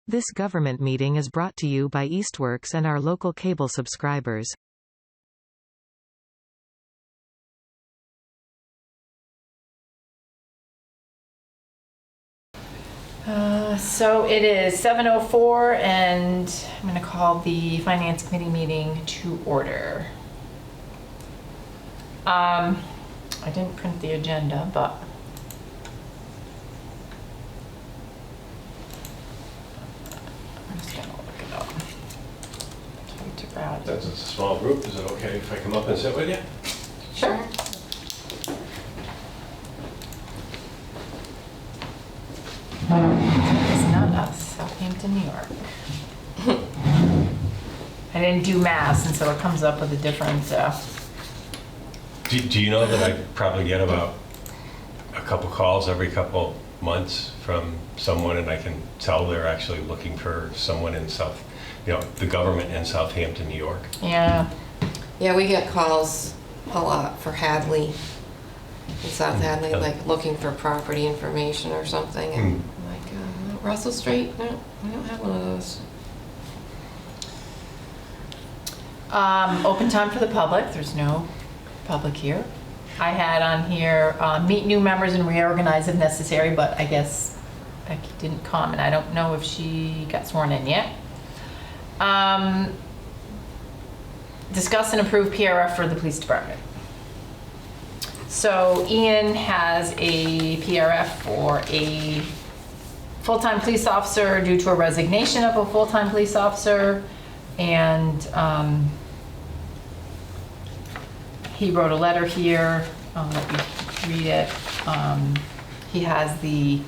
This government meeting is brought to you by Eastworks and our local cable subscribers. So it is 7:04 and I'm going to call the Finance Committee meeting to order. I didn't print the agenda, but I'm just going to look it up. That's a small group. Is it okay if I come up and sit with you? Sure. It's not us, Southampton, New York. I didn't do math, and so it comes up with a different. Do you know that I probably get about a couple calls every couple months from someone, and I can tell they're actually looking for someone in the government in Southampton, New York? Yeah. Yeah, we get calls a lot for Hadley, in South Hadley, like looking for property information or something. And like, Russell Street? No, we don't have one of those. Open time for the public. There's no public here. I had on here, meet new members and reorganize if necessary, but I guess Becky didn't come, and I don't know if she got sworn in yet. Discuss and approve PRF for the police department. So Ian has a PRF for a full-time police officer due to a resignation of a full-time police officer, and he wrote a letter here. I'll let you read it. He has the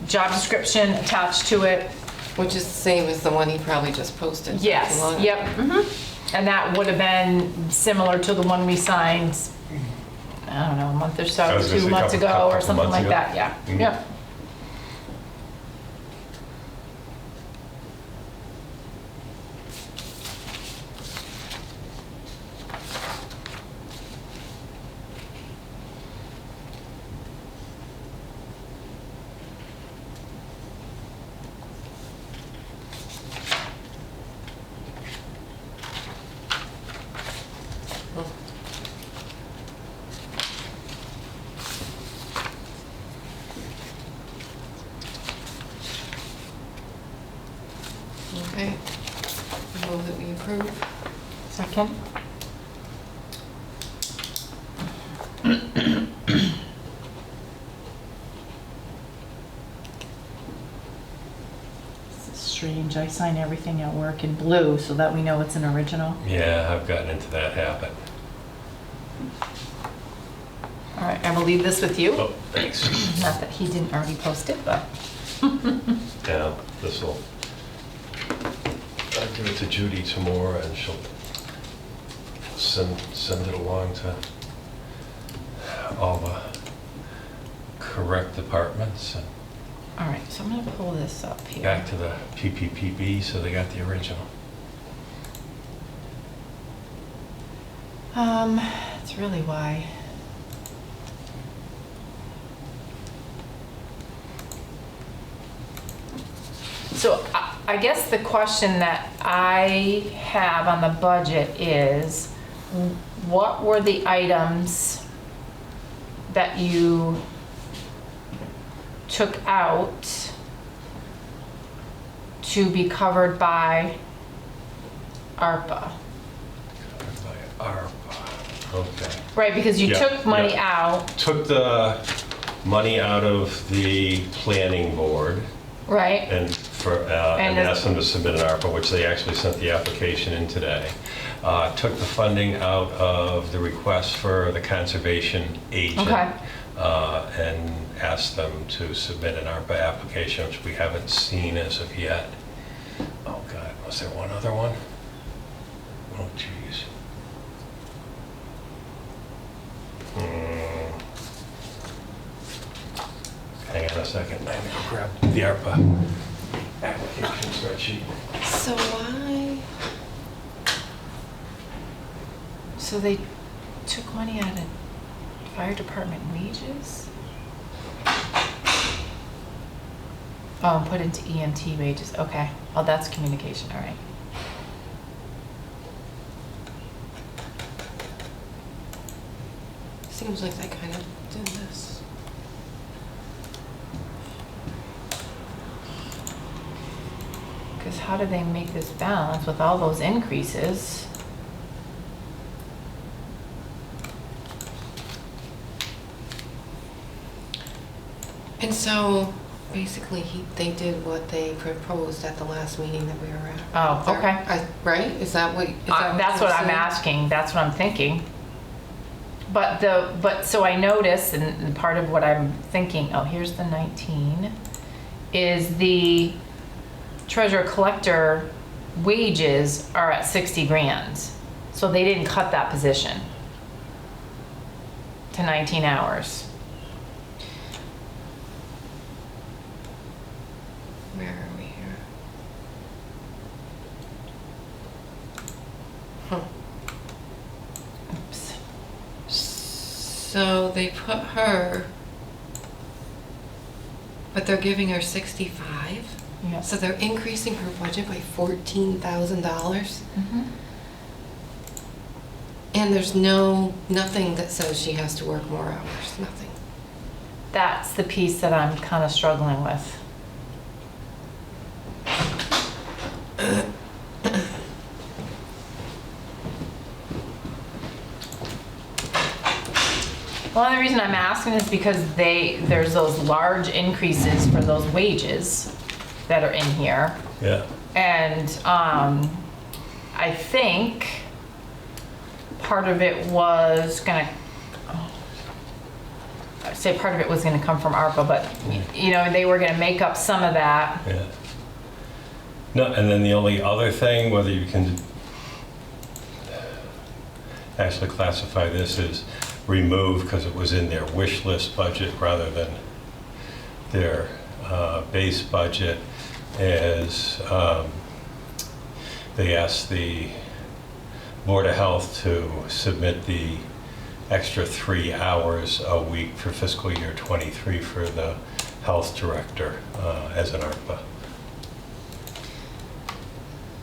job description attached to it. Which is the same as the one he probably just posted. Yes, yep. Mm-hmm. And that would have been similar to the one we signed, I don't know, a month or so, 2 months ago or something like that, yeah. Mm-hmm. Yep. Okay. Move that we approve. Second. This is strange. I sign everything at work in blue so that we know it's an original. Yeah, I've gotten into that habit. All right, I will leave this with you. Oh, thanks. Not that he didn't already post it, but. Yeah, I'll give it to Judy tomorrow, and she'll send it along to all the correct departments and All right, so I'm gonna pull this up here. back to the PPPB, so they got the original. That's really why. So I guess the question that I have on the budget is, what were the items that you took out to be covered by ARPA? Covered by ARPA, okay. Right, because you Yeah, took money yeah. out. Took the money out of the planning board Right. and asked them to submit an ARPA, which they actually sent the application in today. Took the funding out of the request for the conservation agent. Okay. And asked them to submit an ARPA application, which we haven't seen as of yet. Oh God, was there one other one? Oh geez. Hang on a second, I have to go grab the ARPA application spreadsheet. So why? So they took money out of fire department wages? Oh, put into EMT wages, okay. Oh, that's communication, all right. Seems like they kind of did this. Because how do they make this balance with all those increases? And so, basically, they did what they proposed at the last meeting that we were at. Oh, okay. Right? Is that what? That's what I'm asking, that's what I'm thinking. But so I noticed, and part of what I'm thinking, oh, here's the 19, is the treasurer collector wages are at 60 grand. So they didn't cut that position to 19 hours. Where are we here? Huh. Oops. So they put her, but they're giving her 65? Yep. So they're increasing her budget by $14,000? Mhm. And there's nothing that says she has to work more hours, nothing. That's the piece that I'm kind of struggling with. Well, the only reason I'm asking is because there's those large increases for those wages that are in here. Yeah. And I think part of it was gonna, I'd say part of it was gonna come from ARPA, but you know, they were gonna make up some of that. Yeah. No, and then the only other thing, whether you can actually classify this as remove because it was in their wish list budget rather than their base budget, as they asked the Board of Health to submit the extra 3 hours a week for fiscal year '23 for the health director as an ARPA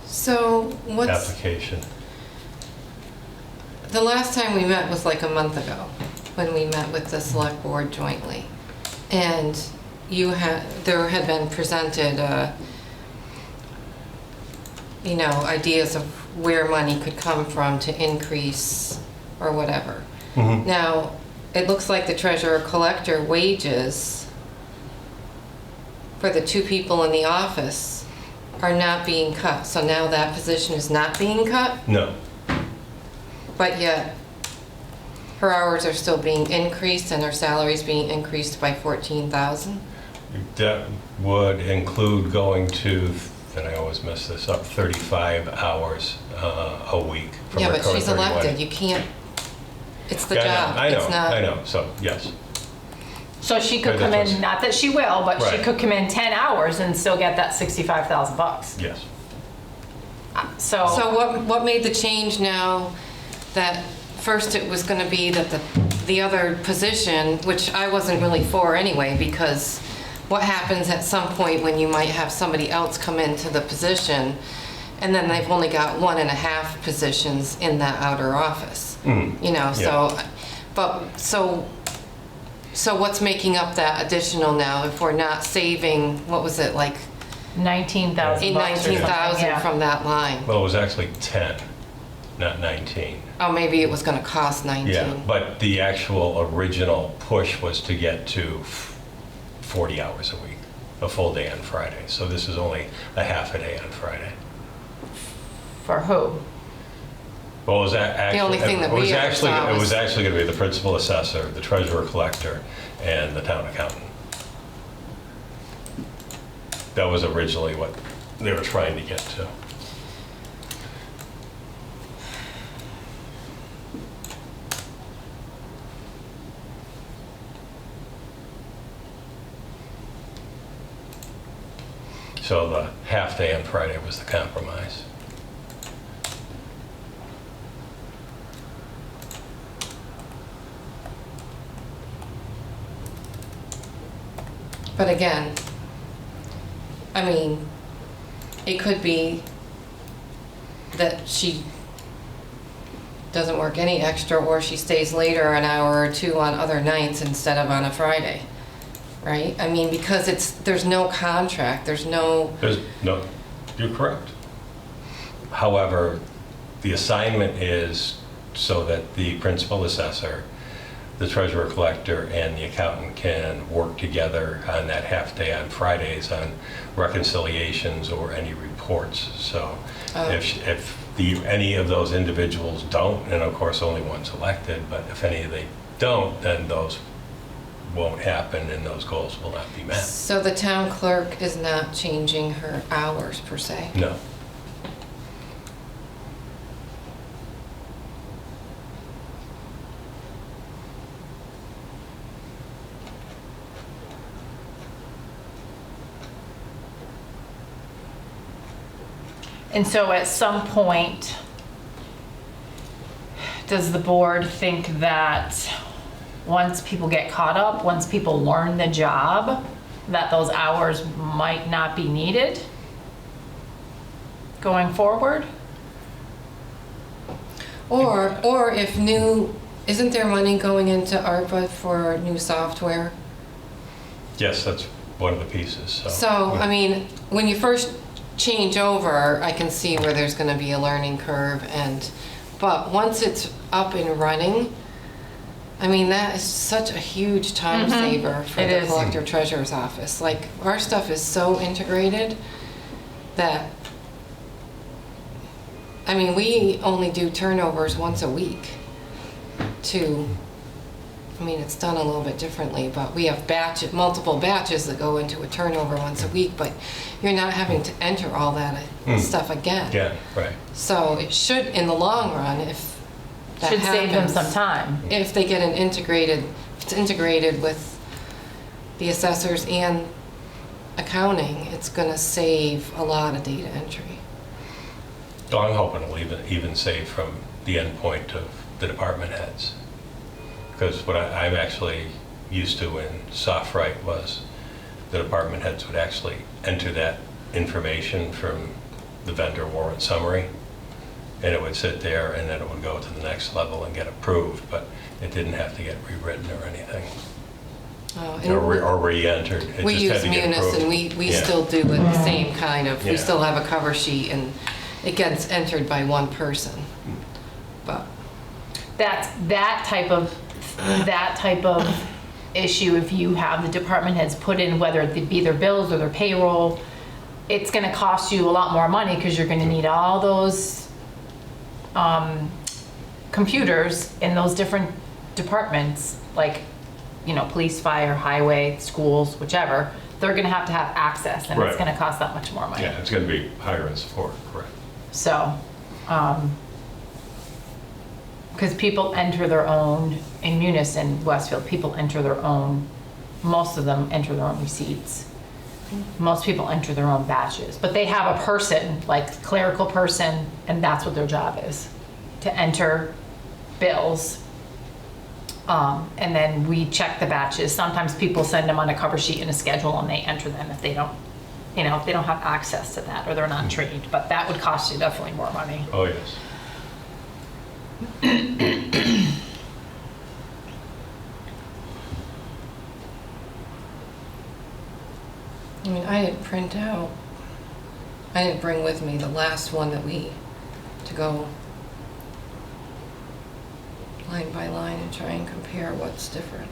So what's, application. the last time we met was like a month ago, when we met with the select board jointly. And there had been presented, ideas of where money could come from to increase or whatever. Mhm. Now, it looks like the treasurer collector wages for the 2 people in the office are not being cut. So now that position is not being cut, No. but yet her hours are still being increased and her salary's being increased by 14,000. That would include going to, and I always mess this up, 35 hours a week. From Yeah, her but current she's 31. elected. You can't, it's the Yeah, job. I know, It's not. I know, so, yes. So she could Right, come that's in, not that she will, but she Right. could come in 10 hours and still get that 65,000 bucks. Yes. So, So what made the change now that first it was going to be that the other position, which I wasn't really for anyway, because what happens at some point when you might have somebody else come into the position and then they've only got 1.5 positions in that outer office, so what's making up that additional now if we're not saving, what was it, like 19,000 bucks or something, 19,000 yeah. from that line? Well, it was actually 10, not 19. Oh, maybe it was going to cost 19. Yeah, but the actual original push was to get to 40 hours a week, a full day on Friday. So this is only a half a day on Friday. For who? Well, it was actually, only thing that we ever saw it was was- actually going to be the principal assessor, the treasurer collector, and the town accountant. That was originally what they were trying to get to. So the half day on Friday was the compromise. But again, I mean, it could be that she doesn't work any extra, or she stays later an hour or two on other nights instead of on a Friday, right? I mean, because there's no contract, There's no, you're correct. However, the assignment is so that the principal assessor, the treasurer collector, and the accountant can work together on that half day on Fridays on reconciliations or any reports. So if any of those individuals don't, and of course only one's elected, but if any of they don't, then those won't happen and those goals will not be met. So the town clerk is not changing her hours per se? No. And so at some point, does the board think that once people get caught up, once people learn the job, that those hours might not be needed going forward? Or if isn't there money going into ARPA for new software? Yes, that's one of the pieces. So, I mean, when you first change over, I can see where there's going to be a learning curve, but once it's up and running, I mean, that is such a huge time saver for It the is. collector treasurer's office. Like, our stuff is so integrated that, I mean, we only do turnovers once a week I mean, it's done a little bit differently, but we have multiple batches that go into a turnover once a week, but you're not having to enter all that stuff again. Yeah, right. So it should, in the long run, if that Should save them happens, some time. if they get it's integrated with the assessors and accounting, it's going to save a lot of data entry. So I'm hoping it'll even save from the end point of the department heads. Because what I'm actually used to in SoftWrite was the department heads would actually enter that information from the vendor warrant summary, and it would sit there, and then it would go to the next level and get approved, but it didn't have to get rewritten or anything, And or re-entered. It we just had use to get Munis, approved. and we Yeah. still do it the same kind of, we Yeah. still have a cover sheet, and it gets entered by one person. But That type of issue, if you have the department heads put in, whether it be their bills or their payroll, it's gonna cost you a lot more money because you're gonna need all those computers in those different departments, like, police, fire, highway, schools, whichever. They're gonna have to have access, and it's Right. gonna cost that much more money. Yeah, it's going to be higher in support, correct. So, because people enter their own, in Munis and Westfield, people enter their own, most of them enter their own receipts. Most people enter their own batches, but they have a person, like clerical person, and that's what their job is, to enter bills. And then we check the batches. Sometimes people send them on a cover sheet and a schedule, and they enter them if they don't, if they don't have access to that or they're not trained, but that would cost you definitely more money. Oh, yes. I mean, I didn't bring with me the last one to go line by line and try and compare what's different.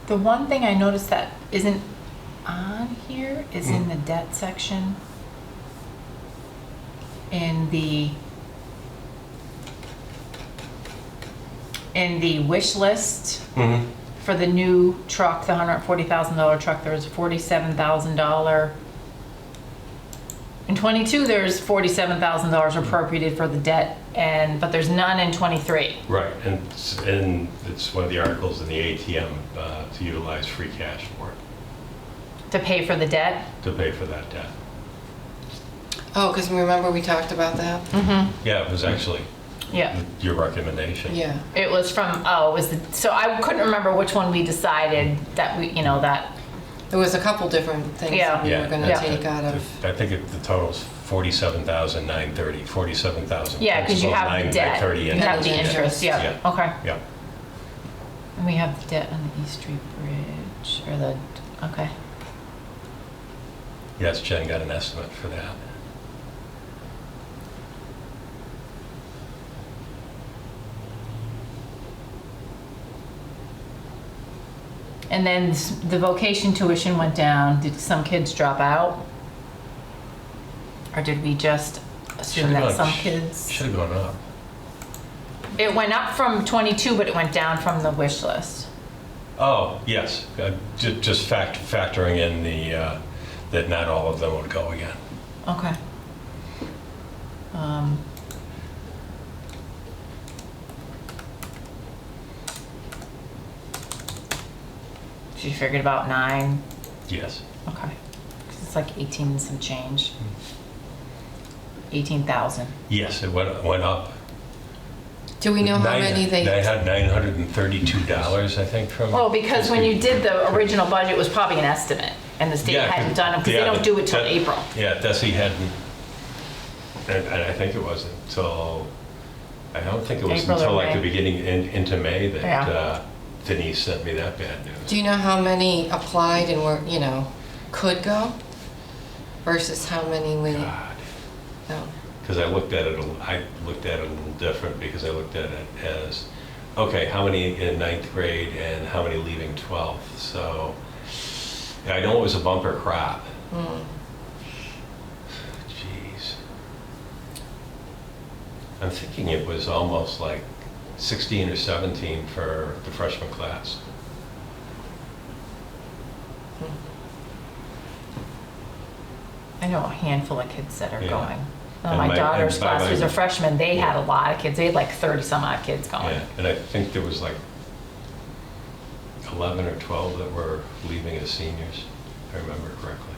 The one thing I noticed that isn't on here is in the debt section. In the wish list for the new truck, the $140,000 truck, there's $47,000. In 22, there's $47,000 appropriated for the debt, but there's none in 23. Right, and it's one of the articles in the ATM to utilize free cash for it, To pay for the debt? to pay for that debt. Oh, because remember we talked about that? Yeah, it was actually Yeah. your recommendation. Yeah. It was from, it was so I couldn't remember which one we decided that we, that, There was a couple different things Yeah. that we were gonna Yeah. take out of. I think the total's 47,930, 47,000. yeah, because you have the debt. 930 You have the interest. interest, yeah, Yeah. okay. Yeah. And we have the debt on the East Street Bridge, or the, okay. Yes, Jen got an estimate for that. And then the vocation tuition went down. Did some kids drop out? Or did we just assume that some kids? Should have gone up. It went up from 22, but it went down from the wish list. Oh, yes, just factoring in that not all of them would go again. Okay. So you figured about 9? Yes. Okay. 'Cause it's like 18 and some change. 18,000. Yes, it went up. Do we know how many they? They had $932, I think, from. Well, because when you did the original budget, it was probably an estimate, and the state Yeah, hadn't done them, because yeah, they don't do it till that- April. Yeah, Desi hadn't, and I think it wasn't until, I don't think it was April or until like May. the beginning, into May that Yeah. Denise sent me that bad news. Do you know how many applied and were, could go? Versus how many we, God. no. Because I looked at it a little different, because I looked at it as, okay, how many in 9th grade and how many leaving 12th? So I know it was a bumper crop. Jeez. I'm thinking it was almost like 16 or 17 for the freshman class. I know a handful of kids that are Yeah. going. And My my- daughter's and by class my- was a freshman, they had a Yeah. lot of kids, they had like 30 some odd kids going. Yeah, and I think there was like 11 or 12 that were leaving as seniors, if I remember correctly.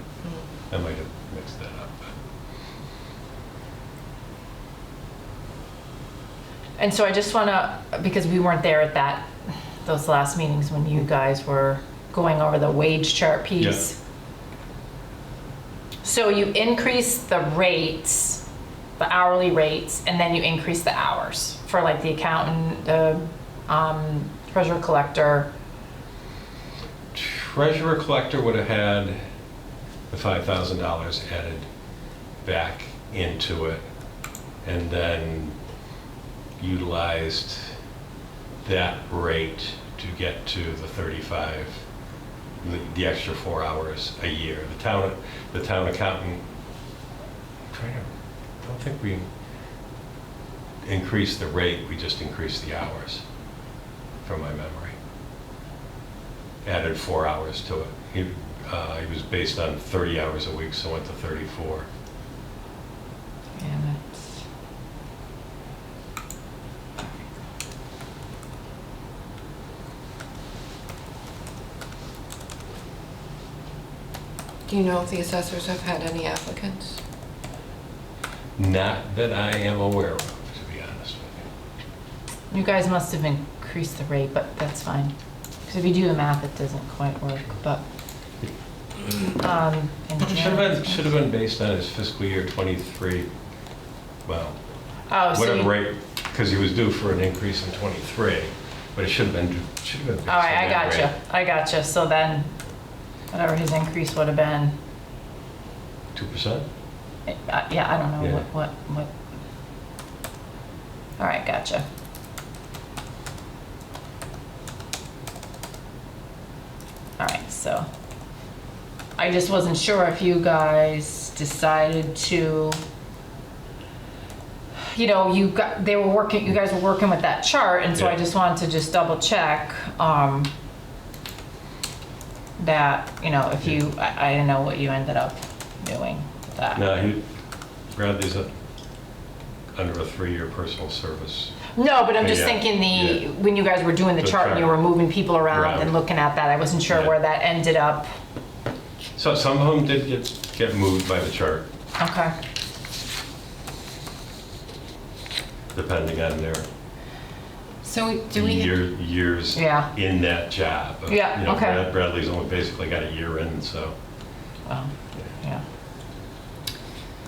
I might have mixed that up. And so I just want to, because we weren't there at those last meetings when you guys were going over the wage chart piece. So you increase the rates, the hourly rates, and then you increase the hours for like the accountant, the treasurer collector. Treasurer collector would have had the $5,000 added back into it, and then utilized that rate to get to the 35, the extra 4 hours a year. The town accountant, I don't think we increased the rate, we just increased the hours, from my memory. Added 4 hours to it. He was based on 30 hours a week, so went to 34. Yeah, that's. Do you know if the assessors have had any applicants? Not that I am aware of, to be honest with you. You guys must have increased the rate, but that's fine. Because if you do the math, it doesn't quite work, but. And Should have been based on his fiscal year '23, well, Oh, so whatever you, rate, because he was due for an increase in '23, but it should have been based on all right, I that gotcha, rate. I gotcha. So then, whatever his increase would have been, 2%? yeah, I don't know Yeah. what. All right, gotcha. All right, so I just wasn't sure if you guys decided to, you guys were working with that chart, and so I Yeah. just wanted to just double check that, if you, I didn't know what you ended up doing with that. No, Bradley's under a 3-year personal service. No, but I'm just Yeah, thinking yeah. when you guys were doing the The chart and you chart. were moving people around Around. and looking at that, I wasn't sure Yeah. where that ended up. So some of them did get moved by the chart. Okay. depending on their So do we, years Yeah. in that job. Yeah, You know, okay. Bradley's only basically got a year in, so. Well, yeah.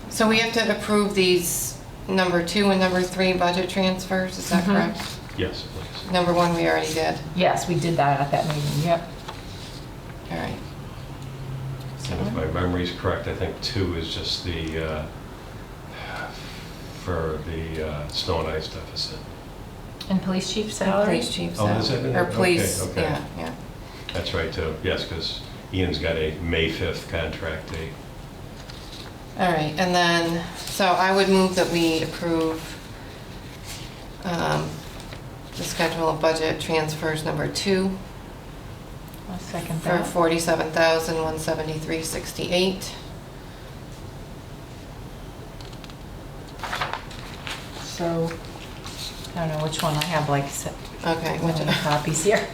so we have to approve these number 2 and number 3 budget transfers, is that correct? Yes, please. Number 1 we already did. Yes, we did that at that meeting, yep. All right. And if my memory's correct, I think 2 is just the, for the snow and ice deficit. And police chief salary? Police chief Oh, is it? salary. Or police, Okay, okay. yeah. That's right, too. Yes, because Ian's got a May 5th contract date. All right, and then, so I would move that we approve the schedule of budget transfers number 2 I'll second for that. $47,173.68. So, I don't know which one I have, like, Okay, which, copies here.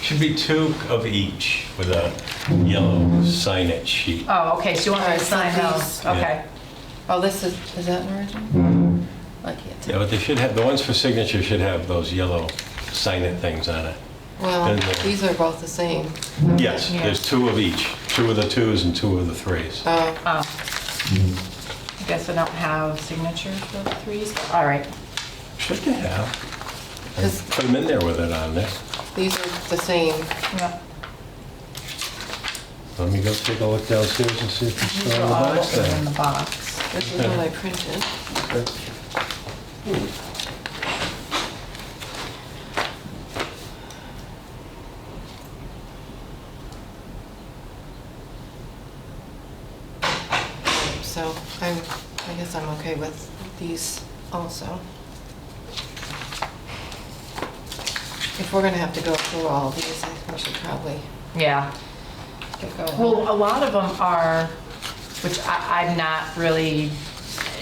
Should be 2 of each with a yellow sign-it sheet. Oh, okay, so you want me Alright, to so sign those? these- Okay. oh, this is that an original? I can't Yeah, tell. but they should have, the ones for signature should have those yellow sign-it things on it. Well, and, these are both the same. Yes, Yeah. there's 2 of each. 2 of the 2s and 2 of the 3s. Oh, Oh. I guess I don't have signatures for the 3s. All right. Should they have? I Does- put them in there with it on there. these are the same. Yeah. Let me go take a look downstairs and see if it's These still are in the all box in there. the box. This is what I printed. So I guess I'm okay with these also. If we're gonna have to go through all of these, I think we should probably Yeah. get going. Well, a lot of them are, which I'm not really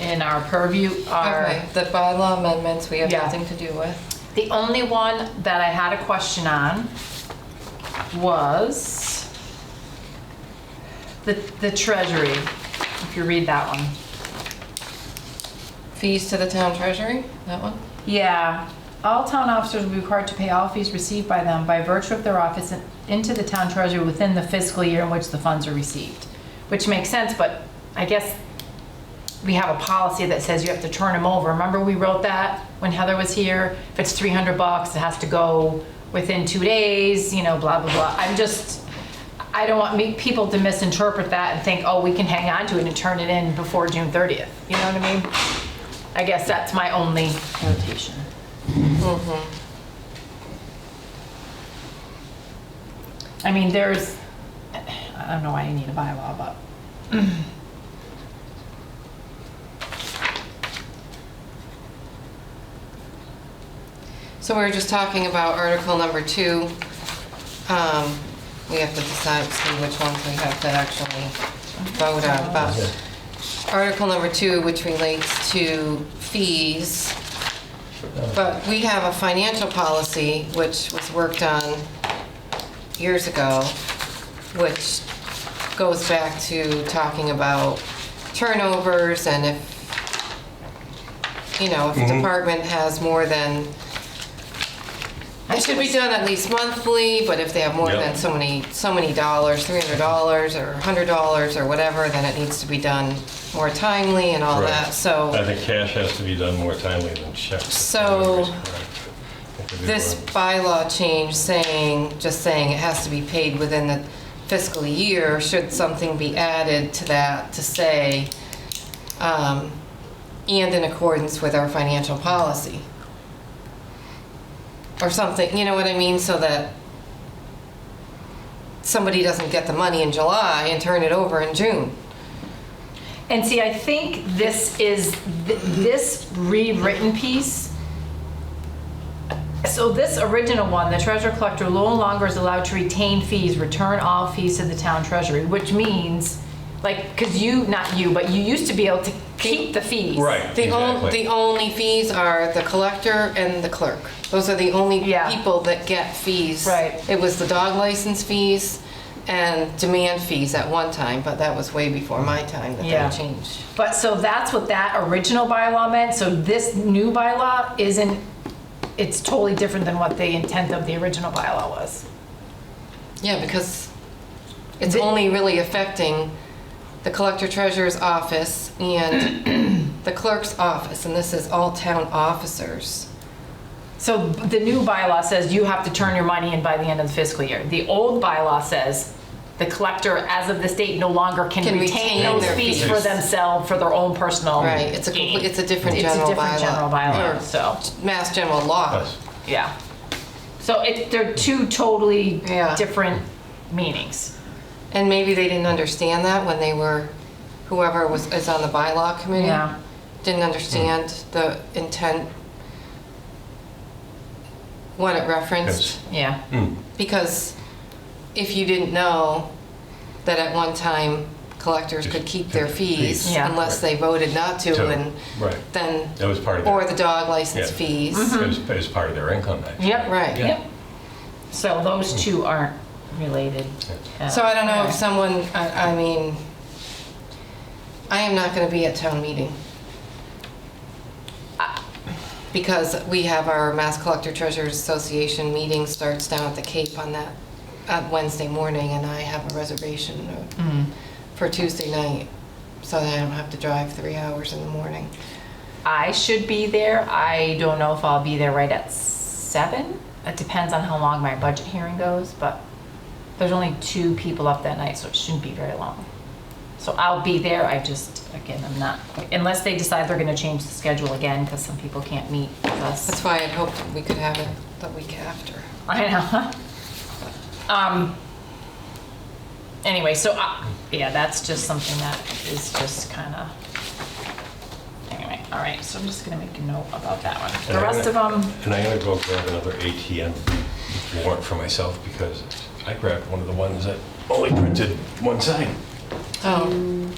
in our purview, are, Okay, the bylaw amendments we have Yeah. nothing to do with. the only one that I had a question was the treasury, if you read that one. Fees to the town treasury, that one? Yeah, all town officers will be required to pay all fees received by them by virtue of their office into the town treasury within the fiscal year in which the funds are received. Which makes sense, but I guess we have a policy that says you have to turn them over. Remember we wrote that when Heather was here? If it's $300, it has to go within 2 days, you know, blah, blah, blah. I don't want people to misinterpret that and think, oh, we can hang on to it and turn it in before June 30th. You know what I mean? I guess that's my only notation. I mean, there's, I don't know why you need a bylaw, but. So we were just talking about article number 2. We have to decide, see which ones we have to actually vote on. But article number 2, which relates to fees. But we have a financial policy, which was worked on years ago, which goes back to talking about turnovers and if, you know, if a department has more than, it should be done at least monthly, but if they have more Yep. than so many dollars, $300 or $100 or whatever, then it needs to be done more timely and all Right. that, so. I think cash has to be done more timely than checks. if So, my memory's correct. I could be This wrong. bylaw change just saying it has to be paid within the fiscal year, should something be added to that to say, and in accordance with our financial policy? Or something, you know what I mean, so that somebody doesn't get the money in July and turn it over in June. And see, I think this is, this rewritten piece, so this original one, the treasurer collector no longer is allowed to retain fees, return all fees to the town treasury, which means, like, because not you, but you used to be able to keep the fees. Right, The exactly. only fees are the collector and the clerk. Those are the only Yeah. people that get fees. Right. It was the dog license fees and demand fees at one time, but that was way before my time that Yeah. that changed. But so that's what that original bylaw meant, so this new bylaw isn't, it's totally different than what the intent of the original bylaw was. Yeah, because it's The- only really affecting the collector treasurer's office and the clerk's office, and this is all town officers. So the new bylaw says you have to turn your money in by the end of the fiscal year. The old bylaw says the collector, as of this date, no longer can Can retain retain those their fees fees. for themselves, for their own personal. Right, it's a gain. it's a different It's a general different general bylaw, Or so, Mass general law. Yes. yeah. So they're two totally Yeah. different meanings. And maybe they didn't understand that when they were, whoever is on the bylaw committee. Yeah. Didn't understand the intent, what it referenced. Yeah. Mm. Because if you didn't know that at one time collectors could keep their fees Yeah. unless they voted not to, So, and right. then, That was part of or their, the dog license Yeah. fees. Mm-hmm. it was part of their income, actually. Yep. Right. Yeah. Yep. So those two aren't related. So I don't know if someone, I mean, I am not going to be at town meeting. Because we have our Mass Collector Treasurers Association meeting starts down at the Cape on Wednesday morning, and I have a reservation for Tuesday night, so that I don't have to drive 3 hours in the morning. I should be there. I don't know if I'll be there right at 7. It depends on how long my budget hearing goes, but there's only 2 people up that night, so it shouldn't be very long. So I'll be there. I just, again, I'm not, unless they decide they're going to change the schedule again, because some people can't meet with us. That's why I hoped we could have it the week after. I know. Anyway, so yeah, that's just something that is just kind of. Anyway, all right. So I'm just gonna make a note about that one. The rest of them. And I'm gonna go grab another ATM warrant for myself because I grabbed one of the ones that only printed one side. Oh, Do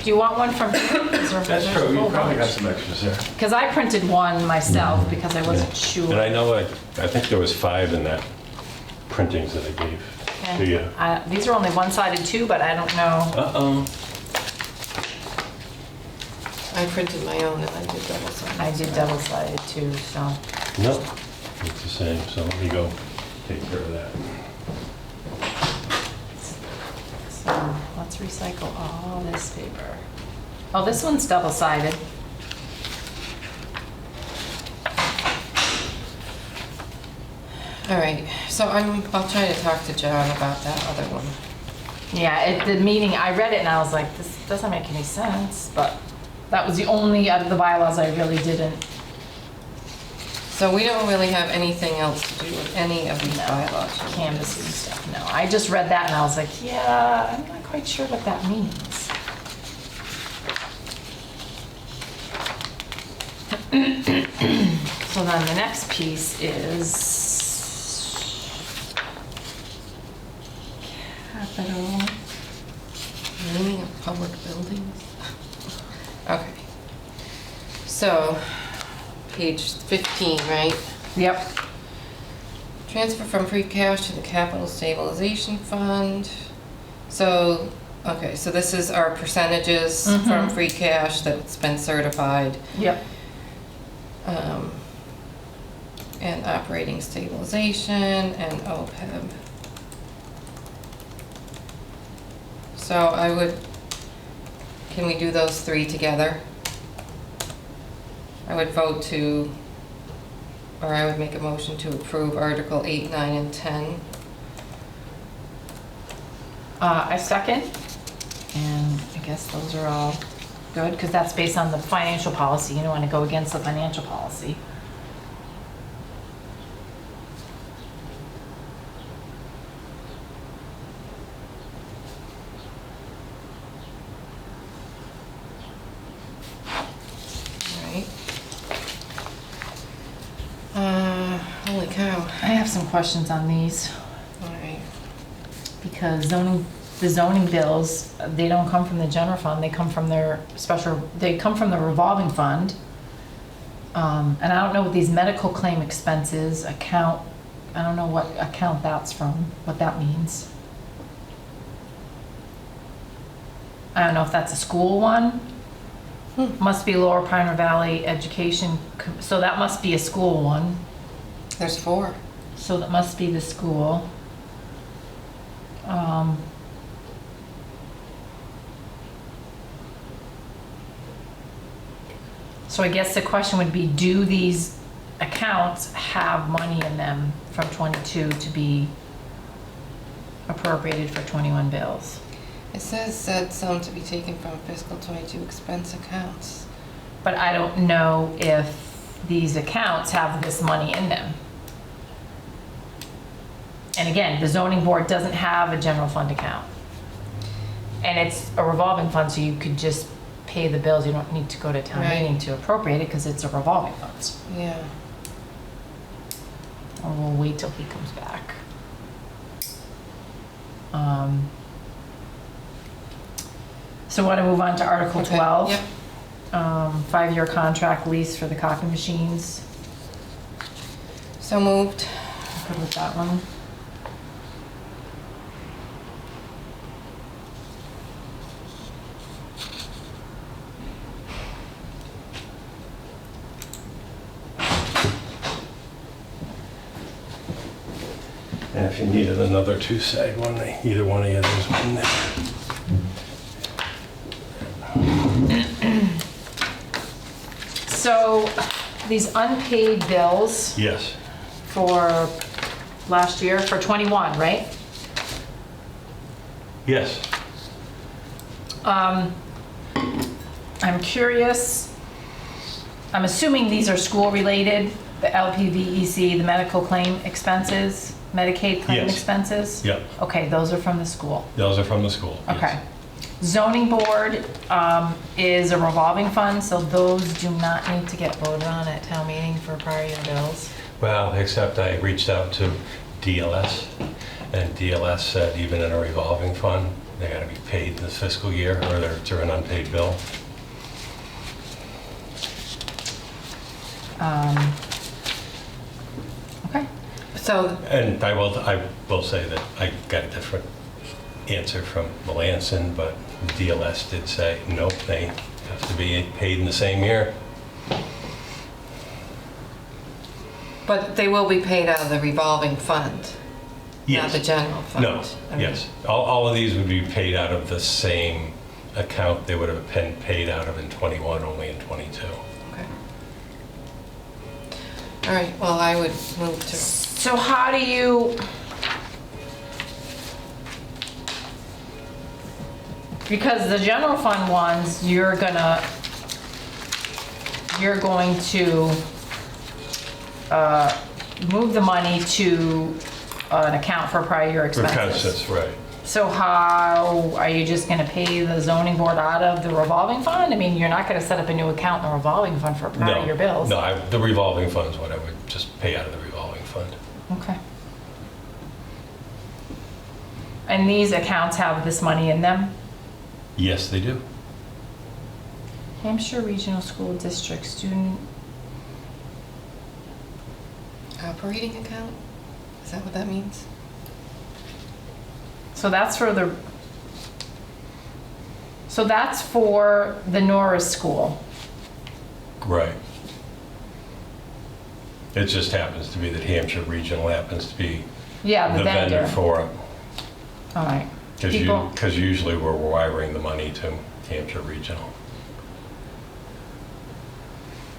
you want one from? That's true, you probably got some extras there. Because I printed one myself because I wasn't sure. And I know, I think there was 5 in that printings that I gave And to you. these are only one-sided too, but I don't know. Uh-oh. I printed my own and I did double-sided. I did double-sided too, so. Nope, it's the same, so let me go take care of that. So let's recycle all this paper. Oh, this one's double-sided. All right, so I'll try to talk to John about that other one. Yeah, at the meeting, I read it and I was like, this doesn't make any sense, but that was the only out of the bylaws I really didn't. So we don't really have anything else to do with any of these No, bylaws. canvassing stuff, no. I just read that and I was like, yeah, I'm not quite sure what that means. So then the next piece is capital. Naming of public buildings? Okay. So, page 15, right? Yep. Transfer from free cash to the capital stabilization fund. So, okay, so this is our percentages from free cash that's been certified. Yep. And operating stabilization and OPEB. So I would, can we do those 3 together? I would vote to, or I would make a motion to approve Article 8, 9, and 10. I second. And I guess those are all good, because that's based on the financial policy. You don't want to go against the financial policy. Right. Holy cow. I have some questions on these, All right. because the zoning bills, they don't come from the general fund, they come from their they come from the revolving fund. And I don't know what these medical claim expenses account, I don't know what account that's from, what that means. I don't know if that's a school one. Must be Lower Pine Valley Education, so that must be a school one. There's 4. So that must be the school. So I guess the question would be, do these accounts have money in them from 22 to be appropriated for 21 bills? It said some to be taken from fiscal 22 expense accounts. But I don't know if these accounts have this money in them. And again, the zoning board doesn't have a general fund account. And it's a revolving fund, so you could just pay the bills. You don't need to go to town Right. meeting to appropriate it because it's a revolving fund. Yeah. Or we'll wait till he comes back. So want to move on to Article Okay, 12? yep. 5-year contract lease for the copy machines. So moved. Good with that one. And if you needed another 2-seg one, either one of you, there's one there. So these unpaid bills Yes, for last year, for 21, right? yes. I'm curious, I'm assuming these are school-related, the LPVEC, the medical claim expenses, Medicaid claim Yes. expenses? Yep, Okay, those are from the school. those are from the school. yes. Okay. Zoning board is a revolving fund, so those do not need to get voted on at town meeting for prior year bills. Well, except I reached out to DLS, and DLS said even in a revolving fund, they gotta be paid this fiscal year, or they're an unpaid bill. Okay. So, And I will say that I got a different answer from Melanson, but DLS did say, nope, they have to be paid in the same year. but they will be paid out of the revolving fund, not the Yes. general fund. No, I mean, yes. All of these would be paid out of the same account they would have been paid out of in 21, only in 22. Okay. All right, well, I would move to, So how do you, because the general fund ones, you're going to move the money to an account for prior year expenses. That's right. So how, are you just gonna pay the zoning board out of the revolving fund? I mean, you're not gonna set up a new account in the revolving fund for prior year bills. No, the revolving fund is what I would just pay out of the revolving fund. Okay. And these accounts have this money in them? Yes, they do. Hampshire Regional School District student, operating account? Is that what that means? so that's for the Norris School. Right. It just happens to be that Hampshire Regional happens to be Yeah, the vendor. for it. All right. People- Because usually we're wiring the money to Hampshire Regional.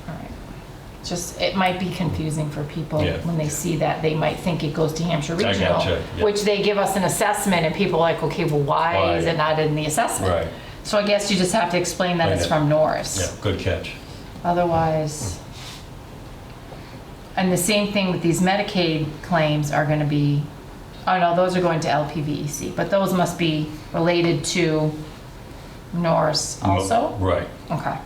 All right. Just, it might be confusing for people Yeah. when they see that. They might think it goes to Hampshire I Regional, gotcha, yeah. which they give us an assessment, and people are like, okay, well, why is Why? it not in the assessment? Right. So I guess you just have to explain that I it's know. from Norris. Yeah, good catch. Otherwise, and the same thing with these Medicaid claims are going to be, oh no, those are going to LPVEC, but those must be related to Norris also? Right. Okay.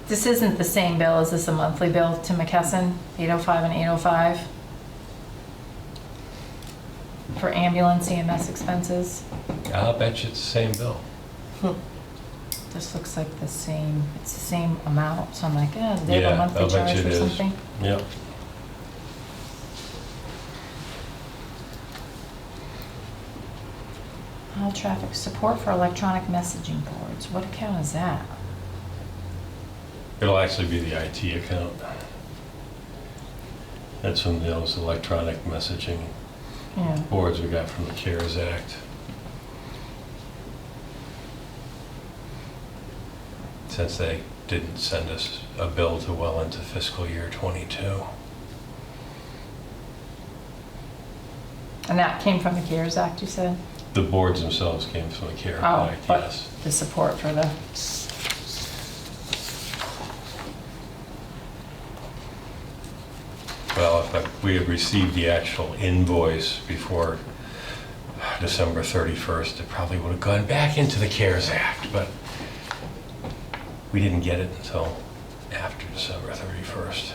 This isn't the same bill, is this a monthly bill to McKesson, 805 and 805? for ambulance EMS expenses? I'll bet you it's the same bill. This looks like the same, it's the same amount, so I'm like, did they have a Yeah, monthly I'll bet charge you or it is. something? Yep. All traffic support for electronic messaging boards. What account is that? It'll actually be the IT account. That's from those electronic messaging Yeah. boards we got from the CARES Act. Since they didn't send us a bill till well into fiscal year '22. And that came from the CARES Act, you said? The boards themselves came from the CARES Oh, Act, but yes. the support for the, Well, if we had received the actual invoice before December 31st, it probably would have gone back into the CARES Act, but we didn't get it until after December 31st.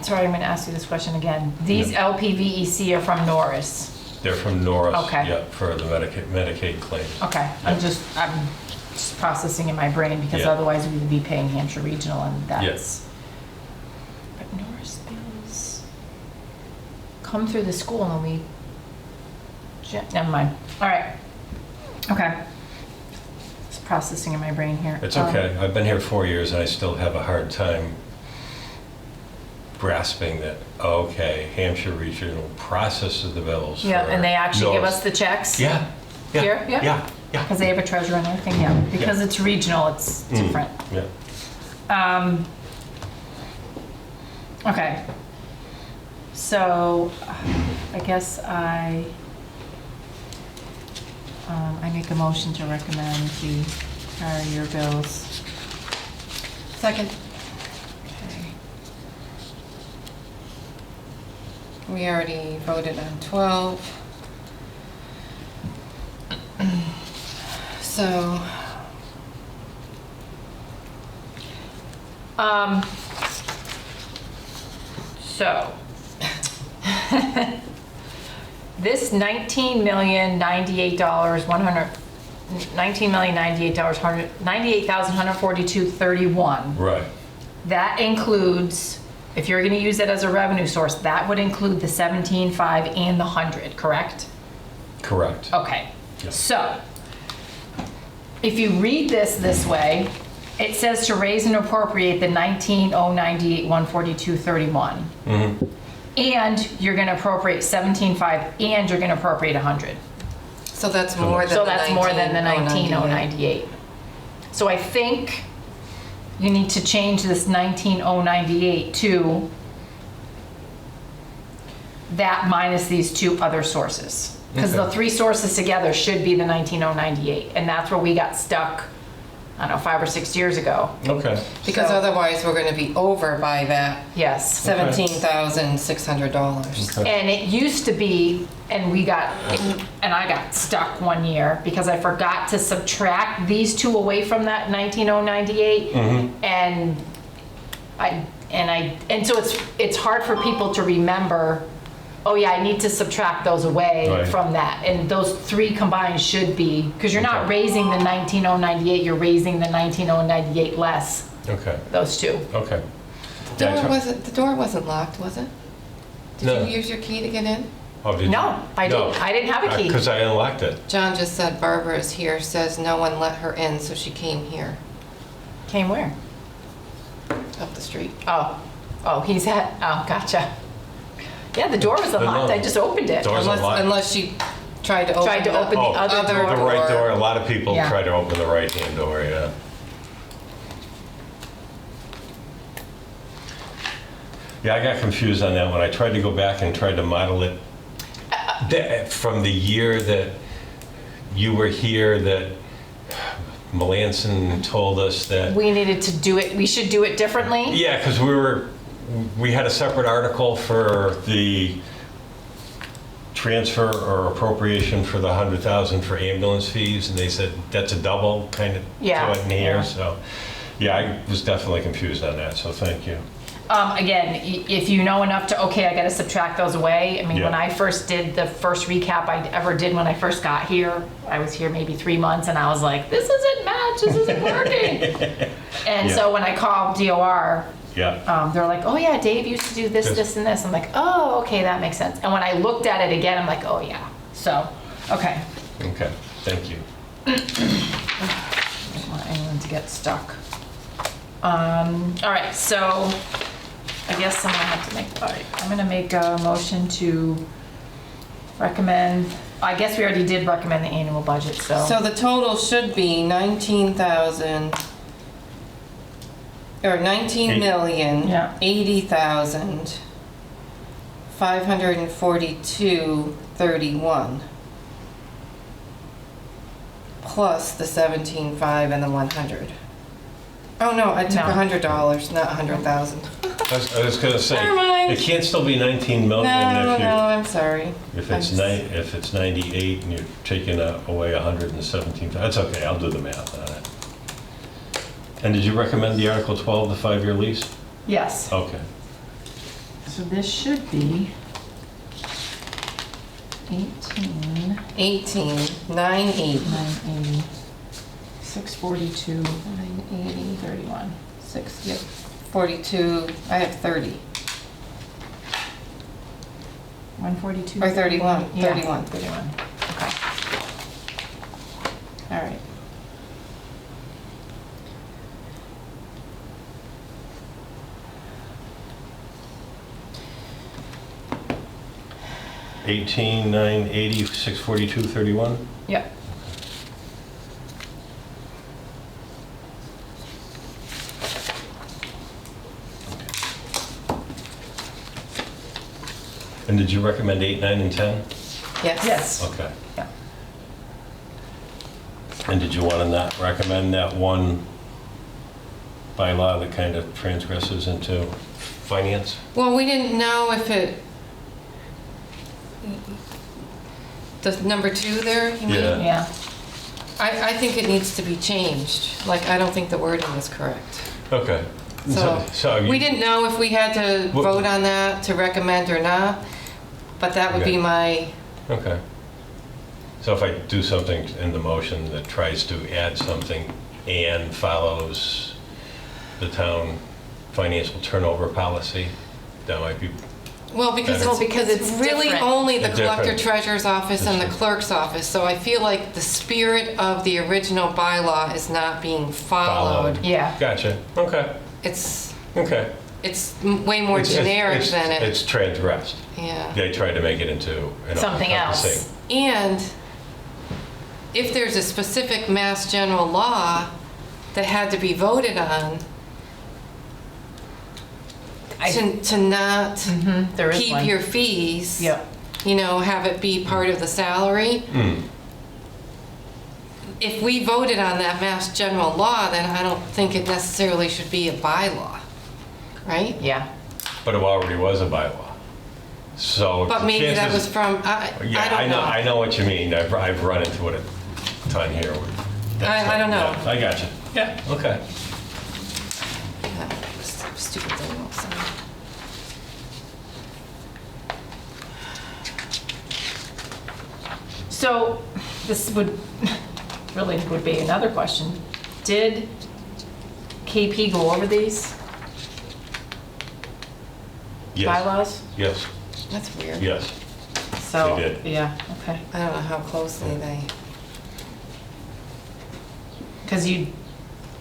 sorry, I'm going to ask you this question again. These Yeah. LPVEC are from Norris. They're from Norris, Okay. yeah, for the Medicaid claims. Okay, I'm just processing in my brain because Yeah. otherwise we would be paying Hampshire Regional and that's. But Norris bills come through the school and we, never mind. All right. Okay. Just processing in my brain here. It's okay. I've been here 4 years and I still have a hard time grasping that, okay, Hampshire Regional processes the bills. Yeah, for and they actually give Norris. us the checks? Yeah. Yeah. Here? Yeah? Yeah. Yeah. Because they have a treasurer and everything, yeah. Because it's regional, it's different. Yeah. Okay. So, I guess I make a motion to recommend the prior year bills. Second, Okay. we already voted on 12. So, So, this $98,142.31, Right. that includes, if you're gonna use it as a revenue source, that would include the 17.5 and the 100, correct? Correct. Okay, Yeah. so, if you read this way, it says to raise and appropriate the 19,098,142.31. Mm-hmm. And you're gonna appropriate 17.5 and you're gonna appropriate 100. so that's more than the So that's more than the 19,098. 19,098. So I think you need to change this 19,098 to that minus these two other sources. Because the Okay. three sources together should be the 19,098. And that's where we got stuck, I don't know, 5 or 6 years ago. Okay. Because So- otherwise, we're gonna be over by that Yes. $17,600. Okay. And it used to be, and I got stuck one year because I forgot to subtract these two away from that 19,098. And so it's hard for people to remember, oh yeah, I need to subtract those away Right. from that. And those three combined should be, because you're not Okay. raising the 19,098, you're raising the 19,098 less Okay. those two. Okay. The door wasn't locked, was it? Did No. you use your key to get in? Oh, did you? No, I didn't have a key. Because I unlocked it. John just said Barbara is here, says no one let her in, so she came here, Came where? up the street. Oh, gotcha. Yeah, the door was unlocked, I just opened it. Door's unlocked. Unless she tried to open Tried to the- open the Oh, other other door. The right door. A lot of people Yeah. try to open the right-hand door, yeah. Yeah, I got confused on that one. I tried to go back and tried to model it from the year that you were here, that Melanson told us that. We needed to do it, we should do it differently? Yeah, because we had a separate article for the transfer or appropriation for the 100,000 for ambulance fees, and they said that's a double kind of Yeah, to it in here, yeah. so, yeah, I was definitely confused on that, so thank you. Again, if you know enough to, okay, I gotta subtract those away. I mean, Yeah. when I first did the first recap I ever did when I first got here, I was here maybe 3 months and I was like, this isn't match, this isn't working. And Yeah. so when I called DOR, Yeah, they're like, oh yeah, Dave used to do this, Yes. this, and this. I'm like, oh, okay, that makes sense. And when I looked at it again, I'm like, oh yeah. So, okay. okay, thank you. I don't want anyone to get stuck. All right, so I guess I'm gonna have to make, all right, I'm gonna make a motion to recommend, I guess we already did recommend the annual budget, So the total should be 19,000, or 19 million, Yeah. 80,000, 542.31. Plus the 17.5 and the 100. Oh no, I took No. $100, not 100,000. I was gonna say, Never mind. it can't still be 19 million No, if you, I'm sorry. if it's if it's 98 and you're taking away 117, that's okay, I'll do the math on it. And did you recommend the Article 12, the 5-year lease? yes. Okay. So this should be 18, 18, 980. 980, 642, 980, 31, 6, yep. 42, I have 30. 142? Or 31, Yeah, 31. 31, okay. All right. $18, 980, 642, 31? Yep. And did you recommend 8, 9, and 10? Yes. Yes. Okay. Yeah. And did you want to not recommend that one bylaw that kind of transgresses into finance? Well, we didn't know if it, the number 2 there, you mean? Yeah. Yeah. I think it needs to be changed. Like, I don't think the wording is correct. Okay. So, you- we didn't know if we had to What- vote on that to recommend or not, but that would be Okay. my, Okay. So if I do something in the motion that tries to add something and follows the town financial turnover policy, that might be, well, because Better. it's, because it's really different. only the It's collector different. treasurer's office and the That's clerk's office. So I feel like the spirit of the original bylaw is not being followed. Yeah. gotcha, okay, It's okay. way more It's- generic it's- than it, It's transgressed. yeah. They tried to make it into, you know, Something else. encompassing. And if there's a specific mass general law that had to be voted on, to not There is keep one. your fees, Yep. you know, have it be part of the salary. If we voted on that mass general law, then I don't think it necessarily should be a bylaw, right? Yeah. But it already was a bylaw. So. But maybe that chances- was from, I Yeah, don't know. I know what you mean. I've run into it a ton here. I don't know. Yeah, I got you. Yeah, okay. Yeah, stupid thing also. So this would, really would be another question. Did KP go over these Yes, bylaws? yes, That's weird. yes. So, They did. yeah, okay. I don't know how closely they, Because you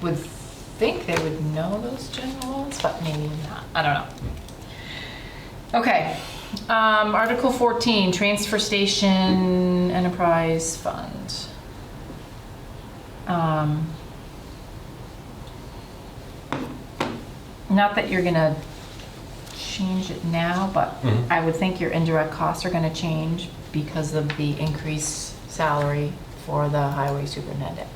would think they would know those general laws, but maybe not. I don't know. Okay. Article 14, Transfer Station Enterprise Fund. Not that you're gonna change it now, but Mhm. I would think your indirect costs are gonna change because of the increased salary for the highway superintendent.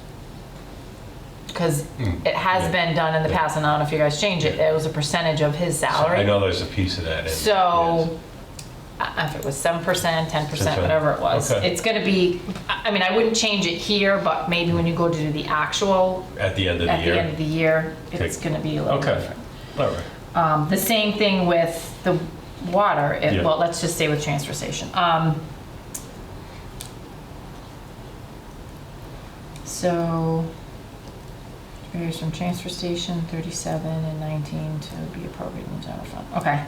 Because it has Yeah. been done in the past, and I don't know if you guys change it, it was a percentage of his I salary. know there's a piece of that in. So, if it was 7%, 10%, whatever it was. Okay. It's gonna be, I mean, I wouldn't change it here, but maybe when you go to do the actual, At the end of the at year? the end of the year, it's Okay. gonna be a little Okay. different. All right. The same thing with the water, Yeah. well, let's just say with transfer station. So, varies from transfer station, 37 and 19 to be appropriate in the general fund. Okay.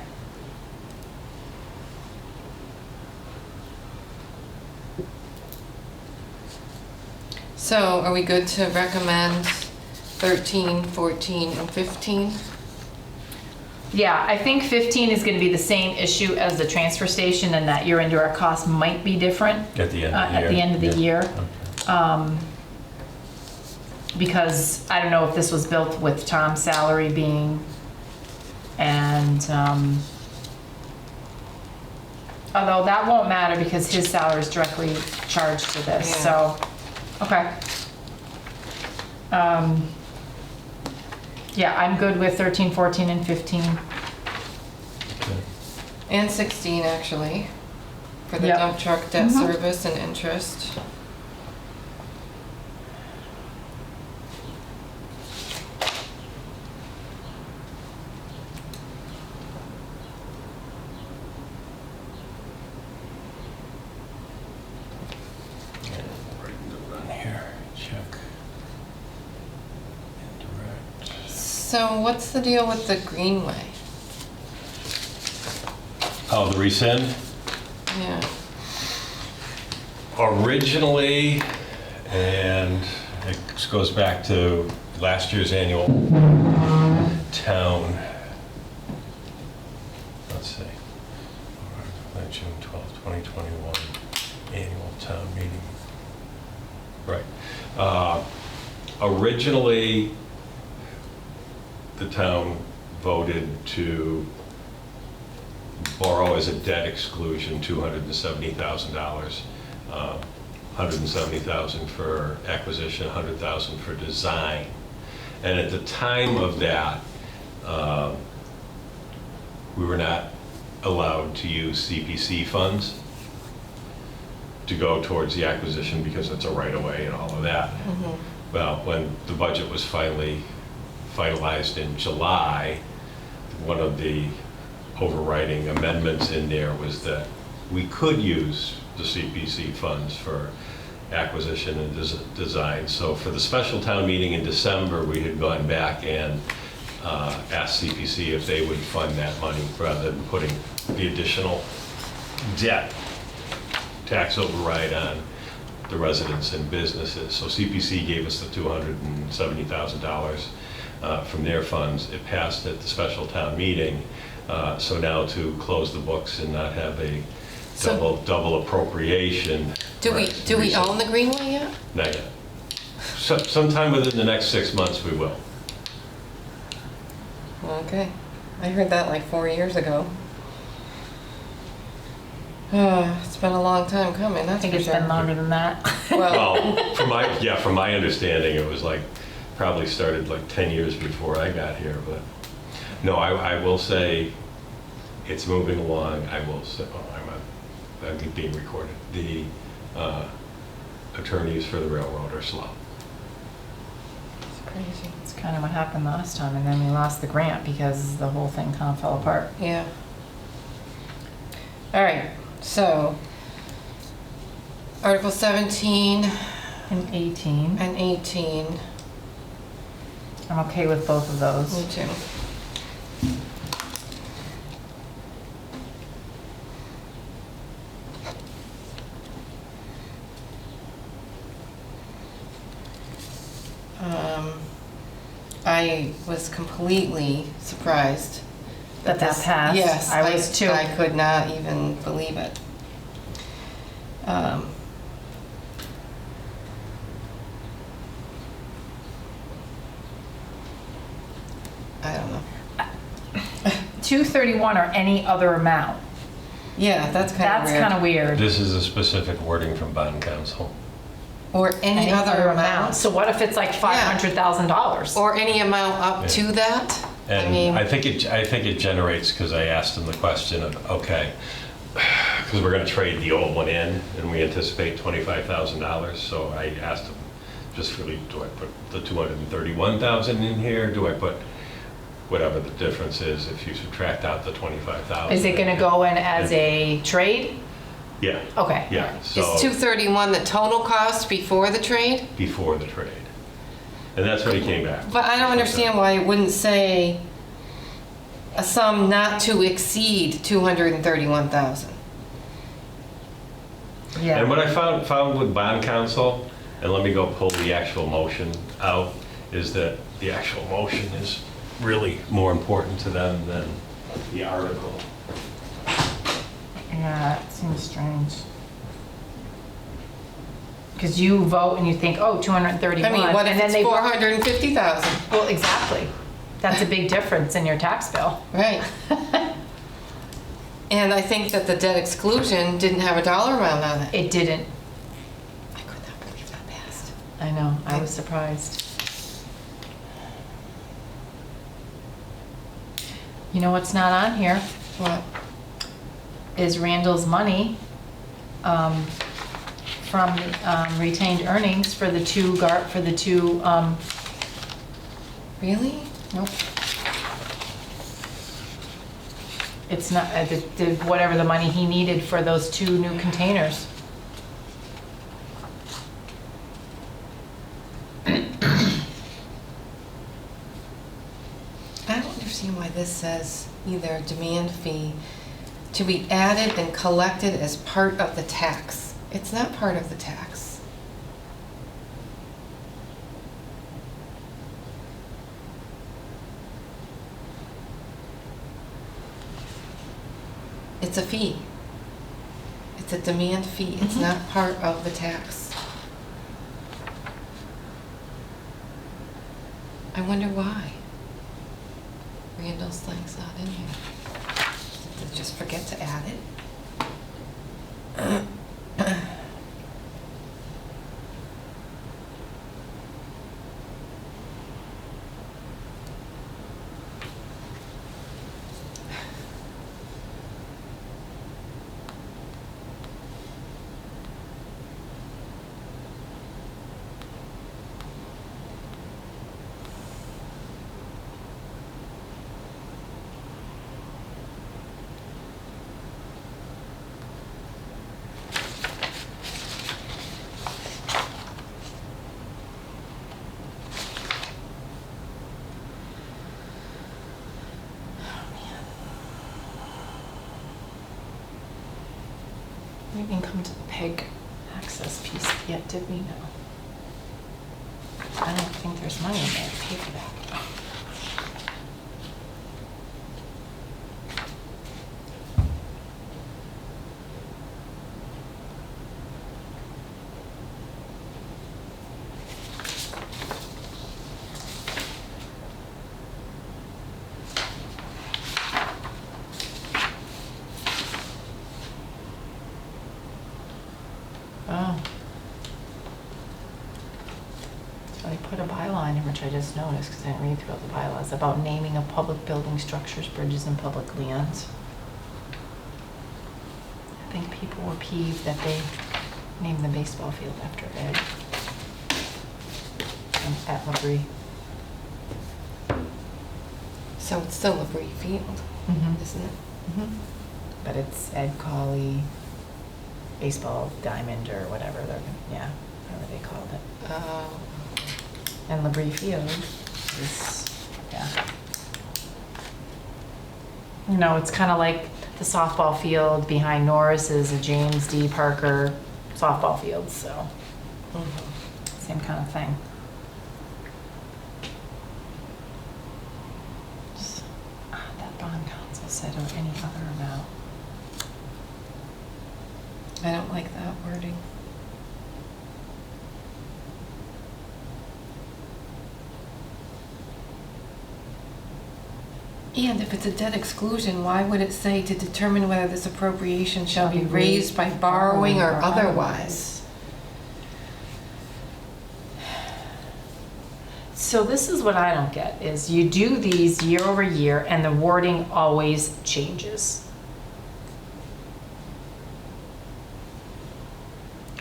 So are we good to recommend 13, 14, and 15? Yeah, I think 15 is gonna be the same issue as the transfer station, and that your indirect cost might be different At the end of the year? at the end of the Yeah. year. Okay. Because I don't know if this was built with Tom's salary being, and, although that won't matter because his salary is directly charged for this, Yeah. so, okay. Yeah, I'm good with 13, 14, and 15. Okay. And 16, actually, for the Yep. dump truck debt Mhm. service and interest. Run here, check. Indirect. So what's the deal with the Greenway? Oh, the rescind? Yeah. Originally, and it goes back to last year's annual town, let's see, June 12th, 2021, annual town meeting. Right. Originally, the town voted to borrow as a debt exclusion $270,000. $170,000 for acquisition, $100,000 for design. And at the time of that, we were not allowed to use CPC funds to go towards the acquisition because it's a right-of-way and all of that. Well, when the budget was finally finalized in July, one of the overriding amendments in there was that we could use the CPC funds for acquisition and design. So for the special town meeting in December, we had gone back and asked CPC if they would fund that money rather than putting the additional debt tax override on the residents and businesses. So CPC gave us the $270,000 from their funds. It passed at the special town meeting. So now to close the books and not have a double appropriation. Do we own the Greenway yet? Not yet. Sometime within the next 6 months, we will. Okay. I heard that like 4 years ago. It's been a long time coming, I that's think for it's sure. been longer than that. Well, Well, from my understanding, it was like, probably started like 10 years before I got here, but no, I will say, it's moving along. I will say, I'm being recorded. The attorneys for the railroad are slow. it's crazy. It's kind of what happened last time, and then we lost the grant because the whole thing kind of fell apart. Yeah. All right, so Article 17 And 18, and 18. I'm okay with both of those. Me too. I was completely surprised That this- passed? Yes, I was too. I could not even believe it. I don't know. 231 or any other amount. Yeah, that's kind of That's weird. kind of weird. This is a specific wording from bond council. Or any other amount. So what if it's like $500,000? Or any amount up Yeah. to that. I And mean, I think it generates, because I asked them the question of, okay, because we're going to trade the old one in, and we anticipate $25,000. So I asked him, just really, do I put the 231,000 in here? Do I put whatever the difference is if you subtract out the 25,000? Is it going to go in as a trade? Yeah. Okay. Yeah. So Is 231 the total cost before the trade? before the trade, and that's what he came back. But I don't understand why it wouldn't say a sum not to exceed 231,000. Yeah. And what I found with bond counsel, and let me go pull the actual motion out, is that the actual motion is really more important to them than the article. Yeah, it seems strange. Because you vote and you think, oh, 231. I mean, what if and then it's they vote- 450,000? Well, exactly. That's a big difference in your tax bill. Right. And I think that the debt exclusion didn't have a dollar amount on it. It didn't. I could not believe that passed. I know, I was surprised. You know what's not on here What? is Randall's money from retained earnings for the two Really? nope. It's not, whatever the money he needed for those 2 new containers. I don't understand why this says either demand fee to be added and collected as part of the tax. It's not part of the tax. It's a fee. It's a demand fee. It's not part of the tax. I wonder why. Randall's thing's not in here. Did they just forget to add it? We didn't come to the PEG access piece yet, did we? No. I don't think there's money in there to pay for that. Oh. So they put a bylaw in here, which I just noticed because I didn't read through all the bylaws, about naming of public building structures, bridges, and public lands. I think people were peeved that they named the baseball field after Ed. And at Labrie. So it's still a free field, Mm-hmm. isn't it? Mm-hmm. But it's Ed Colley Baseball Diamond or whatever they're, yeah, whatever they called it. And Labrie Field is, yeah. You know, it's kind of like the softball field behind Norris is a James D. Parker softball field, so same kind of thing. Just, that bond council said or any other amount. I don't like that wording. And if it's a debt exclusion, why would it say to determine whether this appropriation shall be raised by borrowing or otherwise? So this is what I don't get, is you do these year over year and the wording always changes.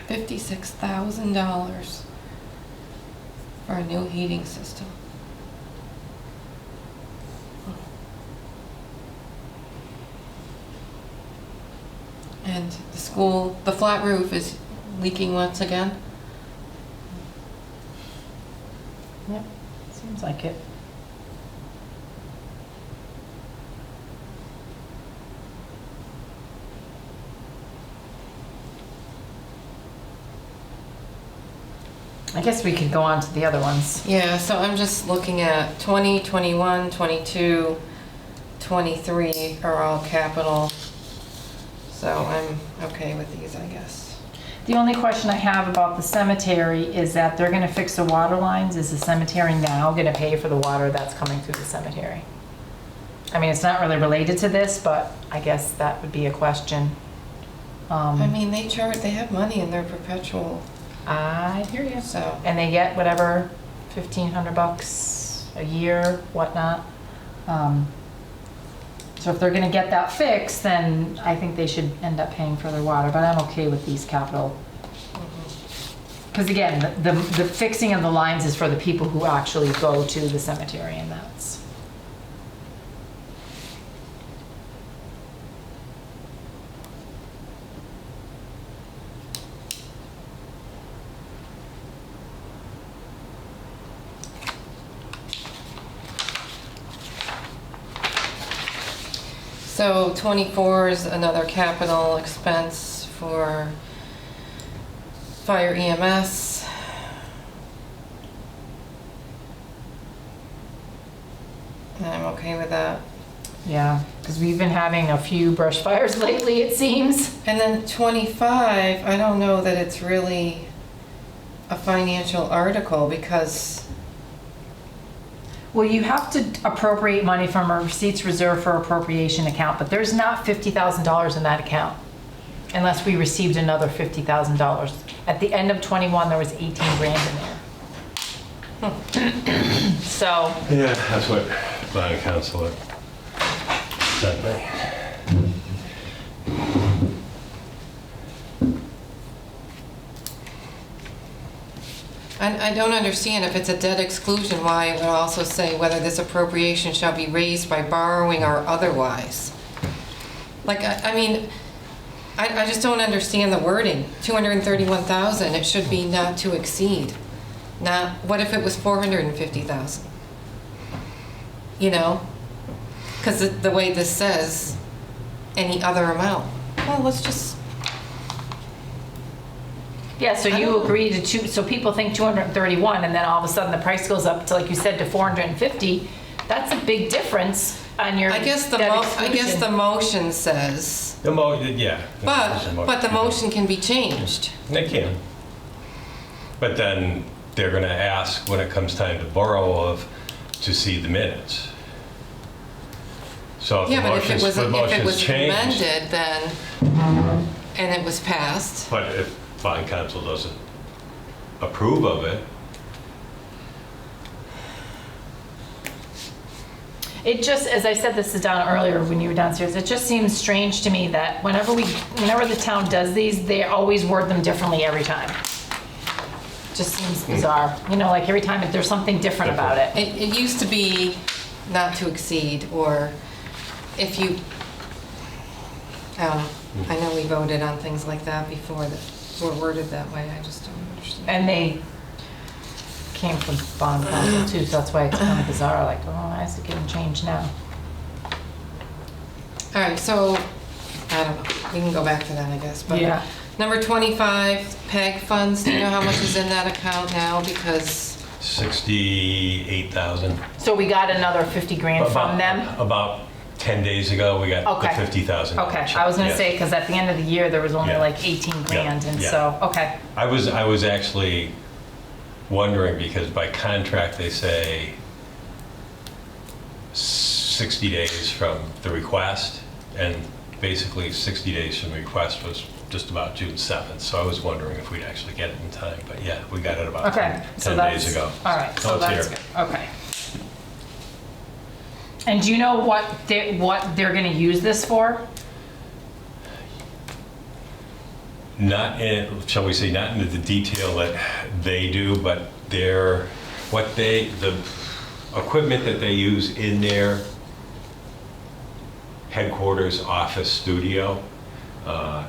$56,000 for a new heating system. And the school, the flat roof is leaking once again. Yep, seems like it. I guess we could go on to the other ones. Yeah, so I'm just looking at 20, 21, 22, 23 are all capital. So I'm okay with these, I guess. The only question I have about the cemetery is that they're gonna fix the water lines. Is the cemetery now gonna pay for the water that's coming through the cemetery? I mean, it's not really related to this, but I guess that would be a question. I mean, they have money in their perpetual, I hear you. so. And they get whatever, $1,500 a year, whatnot. So if they're gonna get that fixed, then I think they should end up paying for their water, but I'm okay with these capital. Because again, the fixing of the lines is for the people who actually go to the cemetery, and that's. So 24 is another capital expense for fire EMS. And I'm okay with that. Yeah, because we've been having a few brush fires lately, it seems. And then 25, I don't know that it's really a financial article because, Well, you have to appropriate money from a receipts reserve for appropriation account, but there's not $50,000 in that account unless we received another $50,000. At the end of 21, there was 18 grand in there. So, Yeah, that's what bond council said me. I don't understand if it's a debt exclusion, why it would also say whether this appropriation shall be raised by borrowing or otherwise. Like, I mean, I just don't understand the wording. 231,000, it should be not to exceed. Not, what if it was 450,000? You know? Because the way this says, any other amount. Well, let's just, yeah, so I you don't- agree to so people think 231, and then all of a sudden the price goes up to, like you said, to 450. That's a big difference on your I guess the debt the motion says, Yeah. but the motion can be changed. They can. But then they're gonna ask when it comes time to borrow to see the minutes. So if the Yeah, but if it motion's was changed, amended, then, and it was passed, but if bond council doesn't approve of it, It just, as I said this to Donna earlier when you were downstairs, it just seems strange to me that whenever the town does these, they always word them differently every time. Just seems bizarre. You know, like every time there's something different about it. it used to be not to exceed, or if you, I know we voted on things like that before that were worded that way, I just don't understand. And they came from bond council too, so that's why it's kind of bizarre, like, oh, why is it getting changed now? All right, so, I don't know, we can go back to that, I guess, but. Yeah. Number 25, PEG funds, do you know how much is in that account now? Because, 68,000. So we got another 50 grand from them? About 10 days ago, we got the Okay. 50,000. Okay, I was gonna Yes. say, because at the end of the year, there was only Yeah. like 18 grand, and Yeah. so, okay. I was actually wondering, because by contract, they say 60 days from the request, and basically 60 days from the request was just about June 7th, so I was wondering if we'd actually get it in time, but yeah, we got it about Okay, so 10 that's, days ago. all right, so it's that's here. good, okay. And do you know what they're gonna use this for? not in, shall we say, not into the detail that they do, but the equipment that they use in their headquarters office studio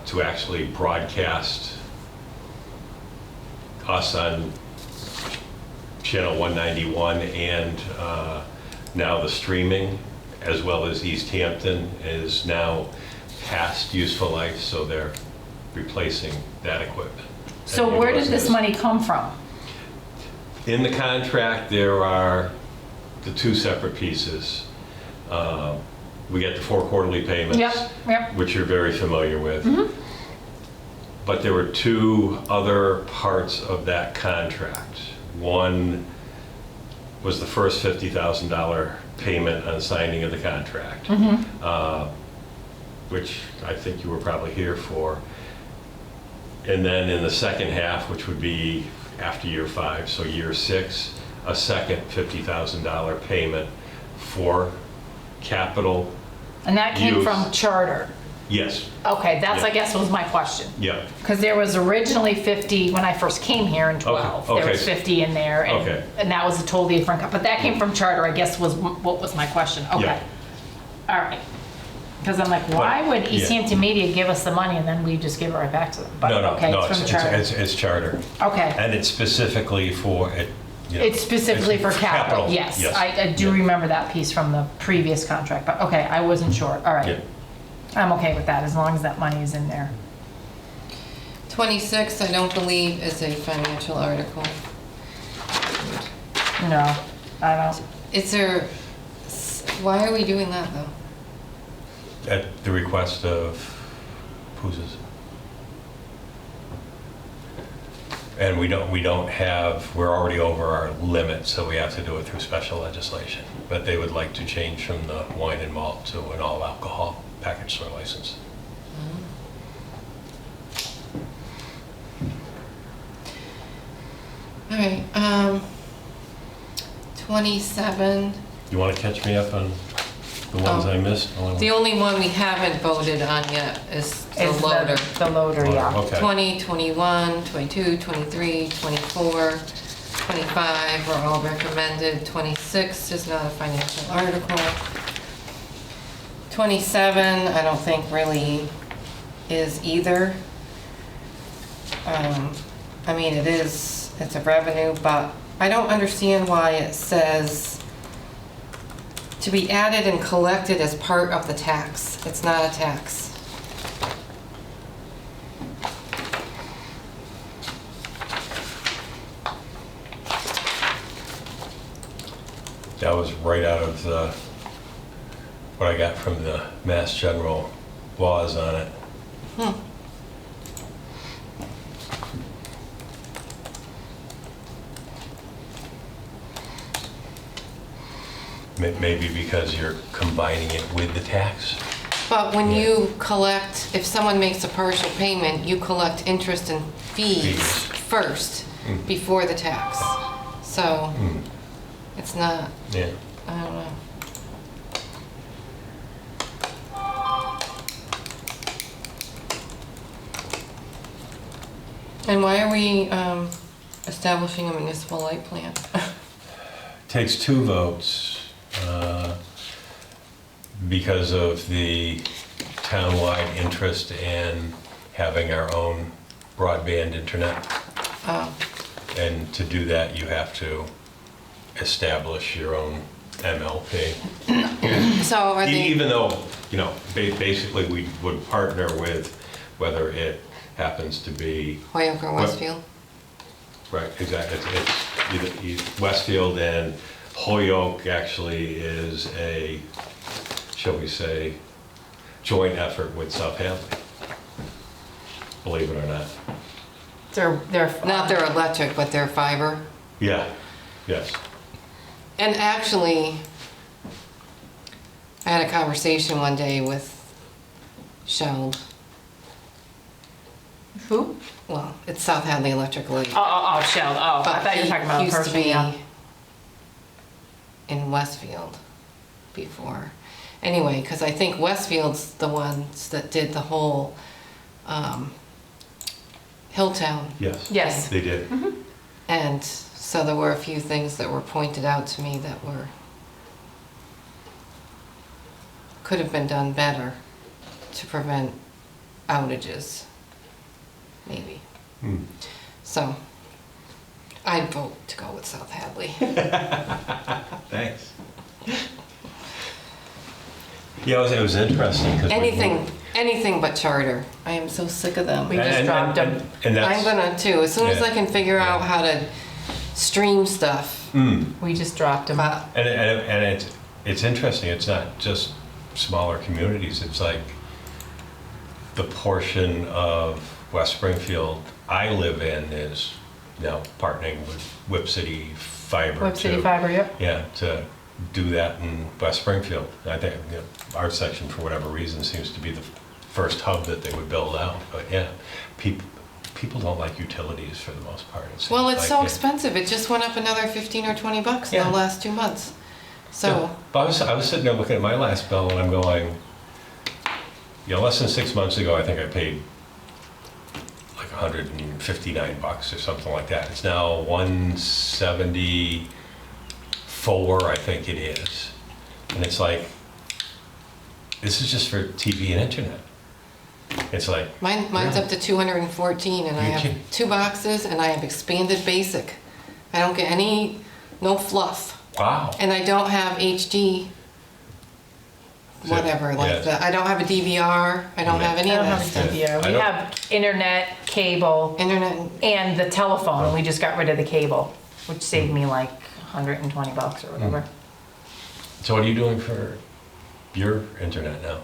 to actually broadcast us on channel 191 and now the streaming, as well as East Hampton, is now past useful life, so they're replacing that equipment. So And where did using this money come from? In the contract, there are the two separate pieces. We get the 4 quarterly payments, Yep. which you're very familiar with. Mm-hmm. But there were 2 other parts of that contract. One was the first $50,000 payment on signing of the contract, which I think you were probably here for. And then in the second half, which would be after year 5, so year 6, a second $50,000 payment for capital. And that came Use. from charter. Yes, Okay, that's, Yeah. I guess, was my question. yeah, Because there was originally 50, when I first came here in 12, Okay, there was okay. 50 in there, Okay. and that was a totally different, but that came from charter, I guess, was what was my question. Okay. Yeah. All right. Because I'm like, why would East yeah. Hampton Media give us the money and then we just give it right back to them? But no, okay, no, it's from it's charter. it's charter. Okay. And it's specifically for it. You know, It's specifically for capital, yes. Yes. I do Yeah. remember that piece from the previous contract, but okay, I wasn't sure. All Yeah. right. I'm okay with that, as long as that money is in there. 26, I don't believe, is a financial article. No, I don't. Is there, why are we doing that though? At the request of, whose is it? And we don't have, we're already over our limit, so we have to do it through special legislation. But they would like to change from the wine and malt to an all alcohol package store license. All right, 27, You want to catch me up on the ones I missed? the only one we haven't voted on yet is the Is loader. The loader, yeah. Okay. 20, 21, 22, 23, 24, 25 were all recommended. 26 is not a financial article. 27, I don't think really is either. I mean, it's a revenue, but I don't understand why it says to be added and collected as part of the tax. It's not a tax. That was right out of the, what I got from the Mass General laws on it. Maybe because you're combining it with the tax? But when you collect, if someone makes a partial payment, you collect interest and fees Fees. first before the tax. So it's not, Yeah. I don't know. And why are we establishing a municipal light plant? Takes 2 votes because of the townwide interest in having our own broadband internet. Oh, And to do that, you have to establish your own MLP. so are they, Even though, you know, basically we would partner with, whether it happens to be, Hoyoke or Westfield? right, exactly, it's either Westfield and Holyoke actually is a, shall we say, joint effort with Southampton, believe it or not. They're Not their electric, but their fiber. Yeah, yes. And actually, I had a conversation one day with Shell. Who? Well, it's South Hadley Electric Light. Oh, Shell. Oh, I But thought you were he talking about a used to person. be Yeah. in Westfield before. Anyway, because I think Westfield's the ones that did the whole Hilltown. Yes. Yes. They did. And so there were a few things that were pointed out to me that could have been done better to prevent outages, maybe. Hmm. So I'd vote to go with South Hadley. Thanks. Yeah, it was interesting. 'Cause Anything but charter. I am so sick of them. We just dropped them. And that's, I'm gonna too, as soon as Yeah. I can figure out how to stream stuff. We just dropped them. But and it's interesting. It's not just smaller communities. It's like the portion of West Springfield I live in is now partnering with Whip City Fiber. Whip City to- Fiber, yep. Yeah, to do that in West Springfield. I think our section, for whatever reason, seems to be the first hub that they would build out. But yeah, people don't like utilities for the most part. It seems well, it's like so it. expensive. It just went up another 15 or 20 bucks in Yeah. the last 2 months. So Yeah. But I was sitting there looking at my last bill and I'm going, less than 6 months ago, I think I paid like $159 or something like that. It's now $174, I think it is. And it's like, this is just for TV and internet. It's like, mine's really? up to 214, and I You have kidding? 2 boxes, and I have expanded basic. I don't get no fluff, wow. and I don't have HD. So, Whatever, like yeah. that. I don't have a DVR. I don't have any I of don't that have a stuff. DVR. I We don't- have internet, cable, Internet. and the telephone, and we just got rid of the cable, which saved me like $120 or whatever. So what are you doing for your internet now?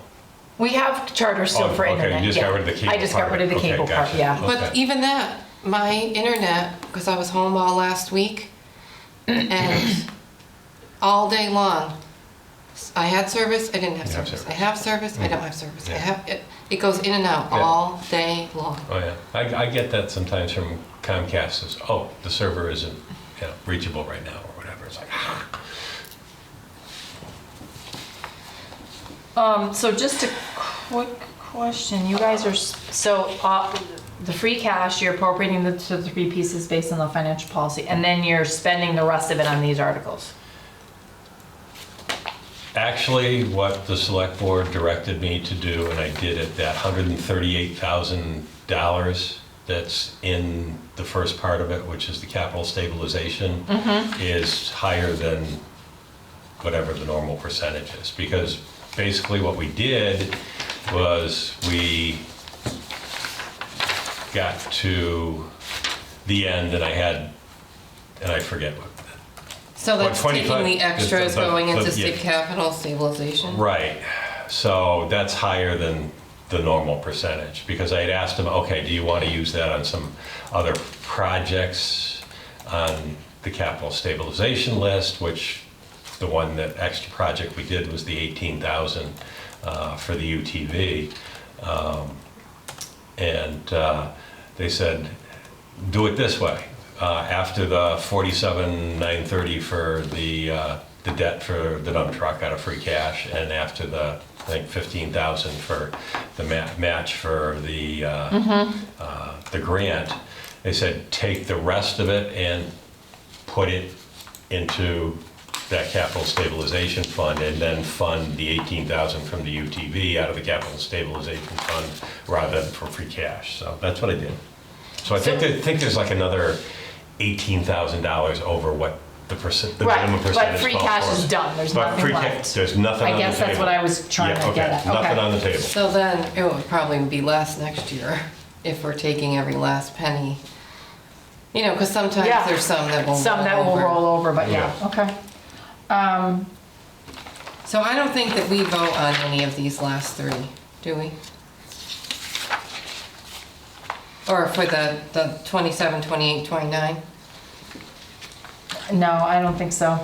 We have charter still Oh, for okay, you internet. just yeah. got rid of the cable I just part got rid of of the it. Okay, cable part, gotcha. yeah. But Okay. even that, my internet, because I was home all last week, and all day long, I had service, I didn't have You have service. service. I have service, I don't have service. I Yeah. have it goes in and out Yeah. all day long. Oh yeah, I get that sometimes from Comcast. Says, oh, the server isn't reachable right now or whatever. It's like, So just a quick question, you guys are, the free cash, you're appropriating to the 3 pieces based on the financial policy, and then you're spending the rest of it on these articles. actually, what the select board directed me to do, and I did it, that $138,000 that's in the first part of it, which is the capital stabilization, is higher than whatever the normal percentage is. Because basically what we did was we got to the end and I forget what. So that's What, taking 25 the extras the- going into yeah. state capital stabilization? Right, so that's higher than the normal percentage, because I had asked them, okay, do you want to use that on some other projects on the capital stabilization list, which the one that extra project we did was the 18,000 for the UTV. And they said, do it this way. After the 47,930 for the debt for the dump truck out of free cash, and after the, I think, 15,000 for the match for the grant, they said take the rest of it and put it into that capital stabilization fund, and then fund the 18,000 from the UTV out of the capital stabilization fund rather than for free cash. So that's what I did. So I think there's like another $18,000 over what the minimum percentage. But free calls cash for. is done, there's But nothing free left. there's nothing on the I table. guess that's what I was trying to get at. Nothing Okay. on the table. So then it would probably be less next year if we're taking every last penny. You know, because sometimes Yeah. there's some that will Some that will over. roll over, but yeah, Yeah. okay. So I don't think that we vote on any of these last 3, do we? Or for the 27, 28, 29? No, I don't think so.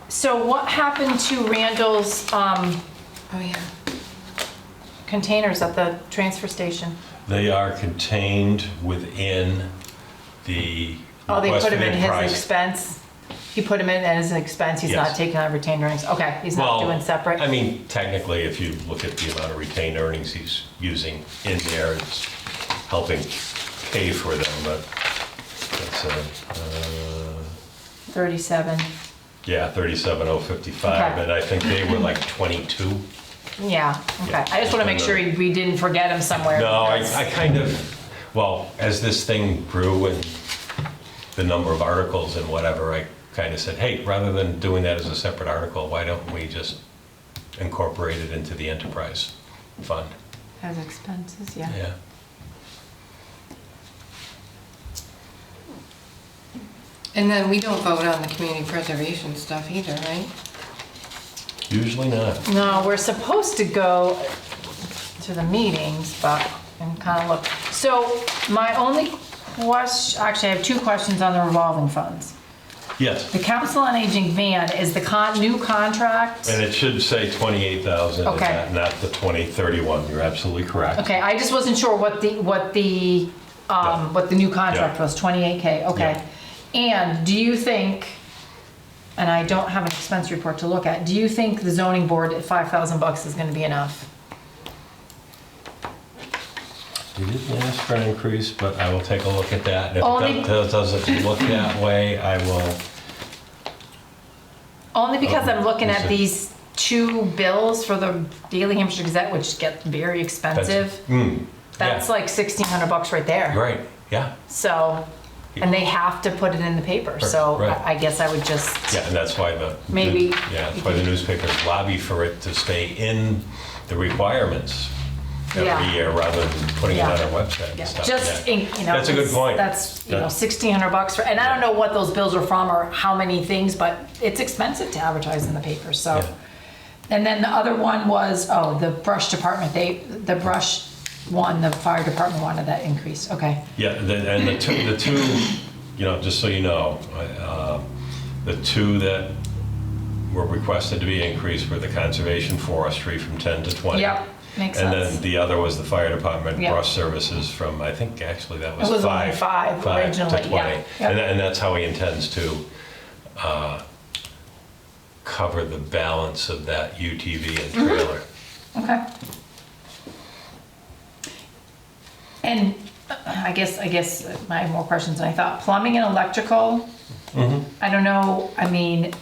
So what happened to Randall's Oh, yeah. containers at the transfer station? They are contained within the Oh, they put them in requested his price. expense? He put them in as an expense, he's not Yes. taking on retained earnings, okay, he's not Well, doing separate? I mean, technically, if you look at the amount of retained earnings he's using in there, it's helping pay for them, but that's, 37, yeah, 37,055, Okay. and I think they were like 22. yeah, okay, Yeah, I just wanna make sure we didn't forget him somewhere. No, because- I kind of, well, as this thing grew and the number of articles and whatever, I kind of said, hey, rather than doing that as a separate article, why don't we just incorporate it into the enterprise fund? As expenses, yeah. Yeah. And then we don't vote on the community preservation stuff either, right? Usually not. No, we're supposed to go to the meetings, but, and kind of look. So my only question, actually, I have two questions on the revolving funds. Yes, The Council on Aging van is the new contract? and it should say 28,000, and Okay. not the 2031. You're absolutely correct. Okay, I just wasn't sure what the new contract Yeah. was, 28K, okay. And do you think, and I don't have an expense report to look at, do you think the zoning board at $5,000 is gonna be enough? You didn't ask for an increase, but I will take a look at that. And if Only- it doesn't look that way, I will. Only because I'm looking Is at it- these two bills for the Daily Hampshire Gazette, which get very expensive. That's Yeah. like $1,600 right there. Right, yeah. So, and they have to put it in the paper, so Right. I guess I would just, Yeah, and that's why Maybe- Yeah, that's why the newspapers lobby for it to stay in the requirements every Yeah. year rather than putting it Yeah. on our website yeah, and stuff. just, yeah. you know. That's a good point. That's, Yeah. $1,600 for, and I don't know what those bills are from or how many things, but it's expensive to advertise in the paper, so. Yeah. And then the other one was, the brush department, the brush one, the fire department wanted that increase, okay. Yeah, and the two, just so you know, the two that were requested to be increased were the conservation forestry from 10 to 20. Yep, makes And sense. then the other was the fire department Yep. brush services from, I think actually that was It was five. only five originally, to yeah. 20. Yep. And that's how he intends to cover the balance of that UTV and Mm-hmm. trailer. Okay. And I guess I have more questions than I thought. Plumbing and electrical, I don't know, I mean,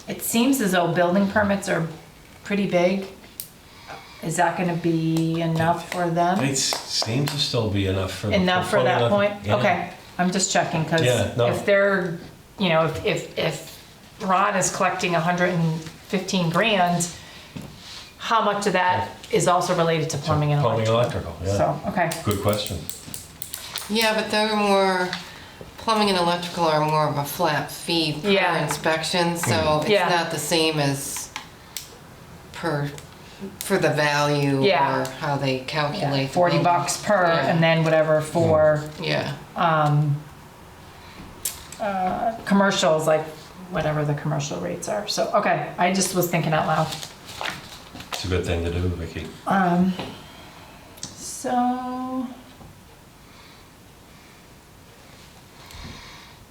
it seems as though building permits are pretty big. Is that gonna be enough for them? It seems to still be enough for. Enough for that point? Yeah. Okay, I'm just checking, because Yeah, no. if they're, if Ron is collecting 115 grand, how much of that is also related to plumbing and Plumbing and electrical? electrical, yeah. So, okay, Good question. Yeah, but they're more, plumbing and electrical are more of a flat fee per Yeah. inspection, so it's Yeah. not the same as for the value Yeah. or how they calculate. the $40 building. per, Yeah. and then whatever for Yeah, commercials, like whatever the commercial rates are. So, okay, I just was thinking out loud. It's a good thing to do, Vicki.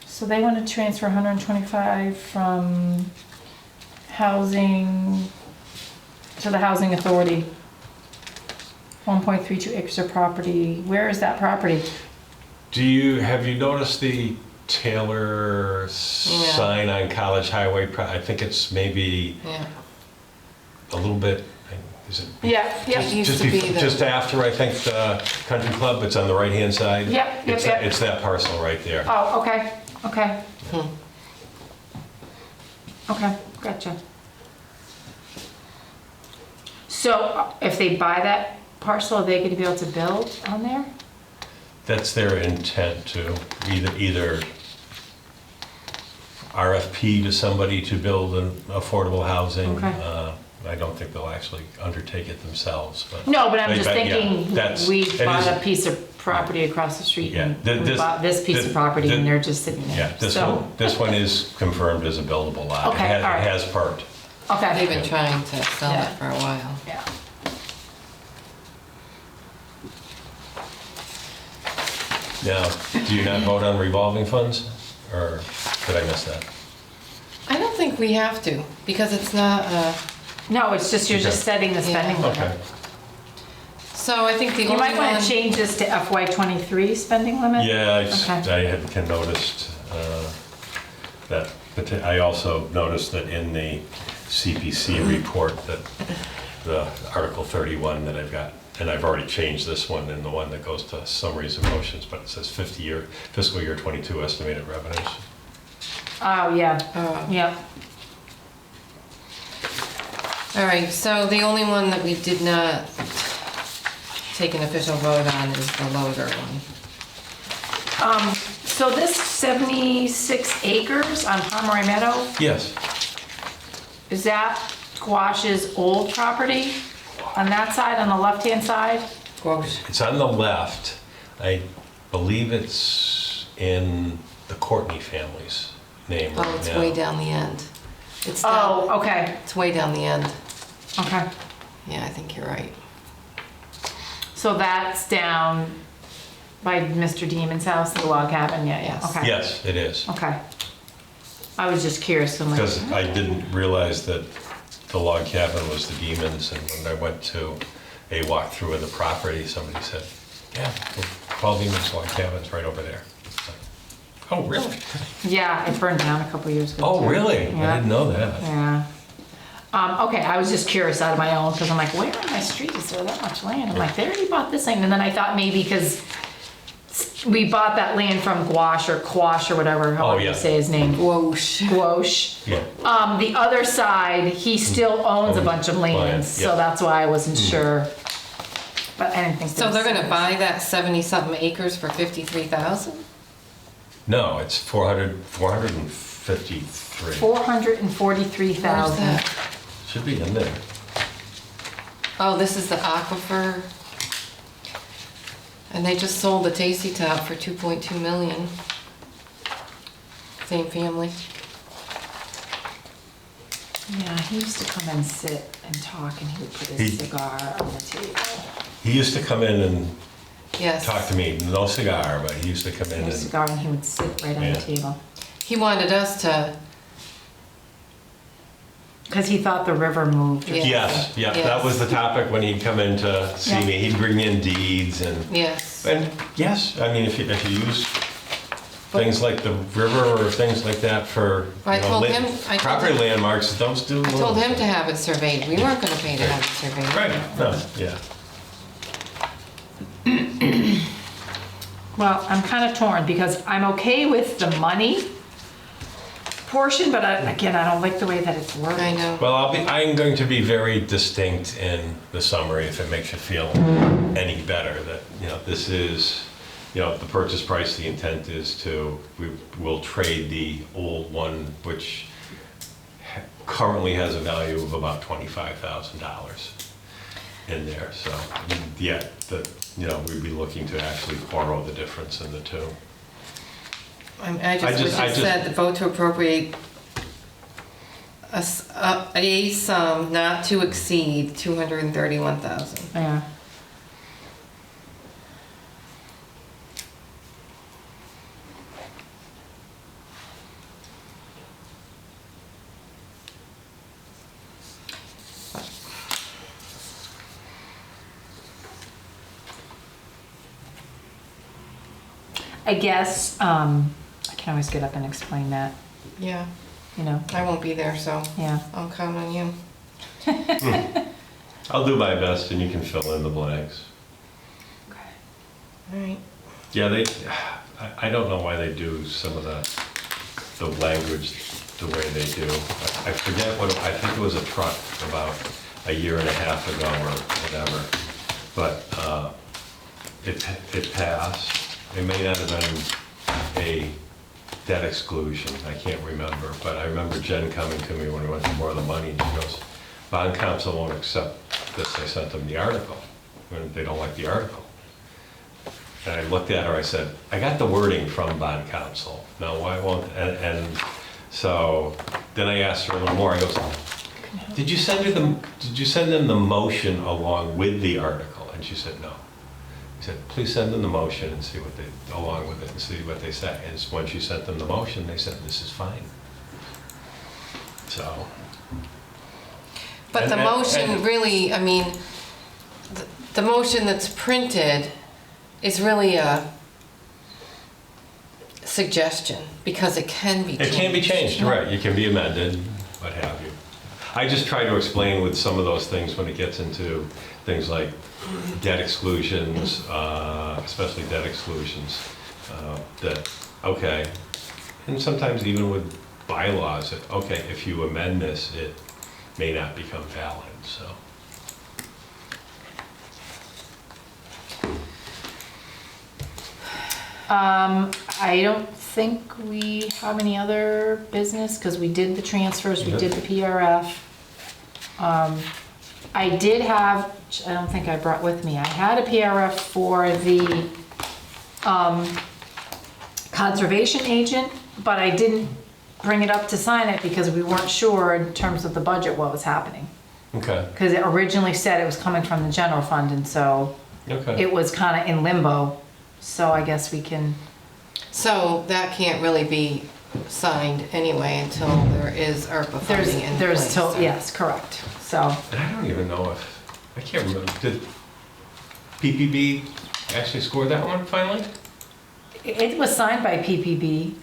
So they want to transfer 125 from housing to the housing authority. 1.32 acres of property. Where is that property? Have you noticed the Taylor sign on College Highway? I think it's maybe yeah. a little bit, is it? Yeah, It yeah, used Just to be the. just after, I think, the country club, it's on the right-hand side. Yep, yep, It's yep. It's that parcel right there. oh, okay, okay, Hmm. okay, gotcha. So if they buy that parcel, are they gonna be able to build on there? That's their intent to either RFP to somebody to build an affordable housing. Okay. I don't think they'll actually undertake it themselves, but. No, but I'm just yeah, thinking, that's- we it bought is- a piece of property across the street Yeah, and we bought this piece of property and they're just sitting Yeah, there, so. this one is confirmed as a buildable lot. Okay, all right. It has parked. Okay. They've been trying to sell Yeah. it for a while. Yeah. Now, do you not vote on revolving funds, or did I miss that? think we have to, because it's not, No, it's just, you're just setting the spending limit. Okay. so I think the You only might want one, to change this to FY '23 spending limit? Yeah, Okay. I had noticed that, but I also noticed that in the CPC report that the Article 31 that I've got, and I've already changed this one in the one that goes to summaries of motions, but it says fiscal year 22 estimated revenues. Oh, yeah, oh. yep. All right, so the only one that we did not take an official vote on is the loader one. So this 76 acres on Pomeroy Meadow, Yes. is that Squash's old property? On that side, on the left-hand side? Gross. It's on the left. I believe it's in the Courtney family's name right now. Oh, it's way down the end. It's down, Oh, okay, it's way down the end. okay. Yeah, I think you're right. So that's down by Mr. Demon's house, the log cabin, yeah, yeah, Yes. okay. Yes, it is. Okay. I was just curious, I'm like, Because I didn't realize that the log cabin was the Demons, and when I went to a walkthrough of the property, somebody said, yeah, Paul Demon's log cabin's right over there. It's like, oh, really? yeah, it burned down a couple years ago. Oh, too. really? I Yeah. didn't know that. Yeah. Okay, I was just curious out of my own, because I'm like, where on my street is there that much land? I'm like, they already bought this thing, and then I thought maybe because we bought that land from Gouache or Quash or whatever, however yeah. you say his name. Whoosh. Gouache. Yeah. The other side, he still owns a bunch of land, Land, so yeah. that's why I wasn't sure. But I didn't think. So they're gonna buy that 70-something acres for 53,000? No, it's 453. 443,000. Where's that? Should be in there. Oh, this is the aquifer. And they just sold the Tasty Top for 2.2 million. Same family. Yeah, he used to come and sit and talk, and he would put his He- cigar on the table. He used to come in and Yes. talk to me, no cigar, but he used to come in A and, cigar, and he would sit right on Yeah. the table. He wanted us to, Because he thought the river moved. Or Yeah. yes, yeah, Yes. that was the topic when he'd come in to see Yeah. me. He'd bring in deeds and yes, I mean, if you use things like the river or things like that for, I told him- I told property him- landmarks, don't do. I told him to have it surveyed. We weren't gonna pay to have it surveyed. Right, no, yeah. Well, I'm kind of torn because I'm okay with the money portion, but again, I don't like the way that it's worded. I know. Well, I'm going to be very distinct in the summary if it makes you feel any better that, this is, the purchase price, the intent is we will trade the old one, which currently has a value of about $25,000 in there. So, yeah, we'd be looking to actually borrow the difference in the two. I just wish it said the vote to appropriate a sum not to exceed 231,000. Yeah. I guess, I can always get up and explain that, Yeah, I won't be there, so yeah. I'll count on you. I'll do my best and you can fill in the blanks. Okay. All right. Yeah, I don't know why they do some of the language the way they do. I forget I think it was a truck about a year and a half ago or whatever, but it passed. It may not have been a debt exclusion, I can't remember, but I remember Jen coming to me when we went to borrow the money and she goes, bond counsel won't accept this. I sent them the article, and they don't like the article. And I looked at her, I said, I got the wording from bond counsel. No, why won't, and so then I asked her a little more. I goes, did you send them the motion along with the article? And she said, no. I said, please send them the motion and see along with it and see what they say. And when she sent them the motion, they said, this is fine. So. But the And- motion and- really, I mean, the motion that's printed is really a suggestion, because it can be changed. It can be changed, right, it can be amended, what have you. I just try to explain with some of those things when it gets into things like debt exclusions, especially debt exclusions, that, okay, and sometimes even with bylaws, that, okay, if you amend this, it may not become valid, so. I don't think we have any other business, because we did the transfers, we did the PRF. I did have, which I don't think I brought with me, I had a PRF for the conservation agent, but I didn't bring it up to sign it because we weren't sure in terms of the budget what was happening. Okay, Because it originally said it was coming from the general fund, and so okay. it was kind of in limbo. So I guess we can, So that can't really be signed anyway until there is ARPA funding in place. there's still, yes, correct. So, And I don't even know if, I can't remember, did PPB actually score that one finally? it was signed by PPB.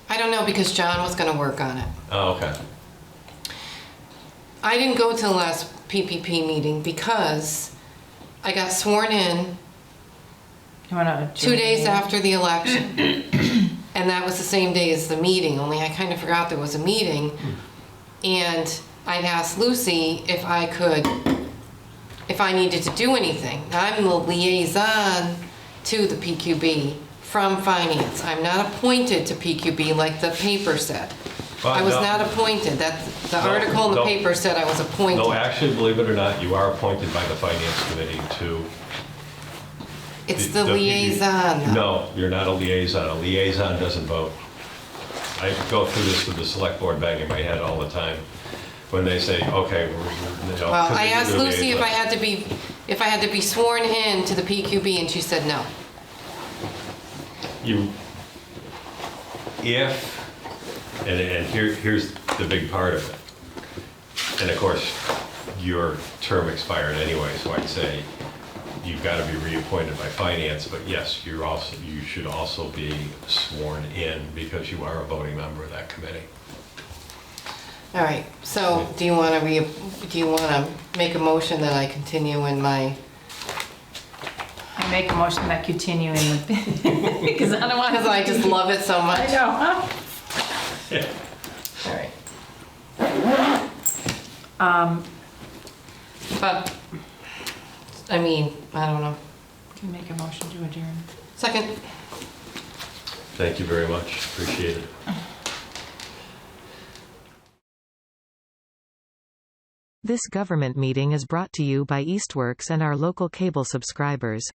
I don't know, because John was gonna work on it. Oh, okay. I didn't go to the last PPP meeting because I got sworn in You wanna? 2 days after the election. And that was the same day as the meeting, only I kind of forgot there was a meeting. And I'd asked Lucy if I needed to do anything. I'm the liaison to the PQB from finance. I'm not appointed to PQB like the paper said. I was No. not appointed. The No, article in the no. paper said I was appointed. No, actually, believe it or not, you are appointed by the finance committee to. It's the liaison. though. No, you're not a liaison. A liaison doesn't vote. I go through this with the select board banging my head all the time. When they say, okay, you know. Well, 'cause I they asked do a Lucy if liaison. I had to be sworn in to the PQB, and she said no. And here's the big part of it. And of course, your term expired anyway, so I'd say you've got to be reappointed by finance, but yes, you should also be sworn in because you are a voting member of that committee. All right, so do you want to make a motion that I continue in my, I make a motion that continue in the, because I don't want. because I just love it so I much? know, huh? Yeah. All right. But, I mean, I don't know. Can make a motion to adjourn. Second. Thank you very much, appreciate it. This government meeting is brought to you by Eastworks and our local cable subscribers.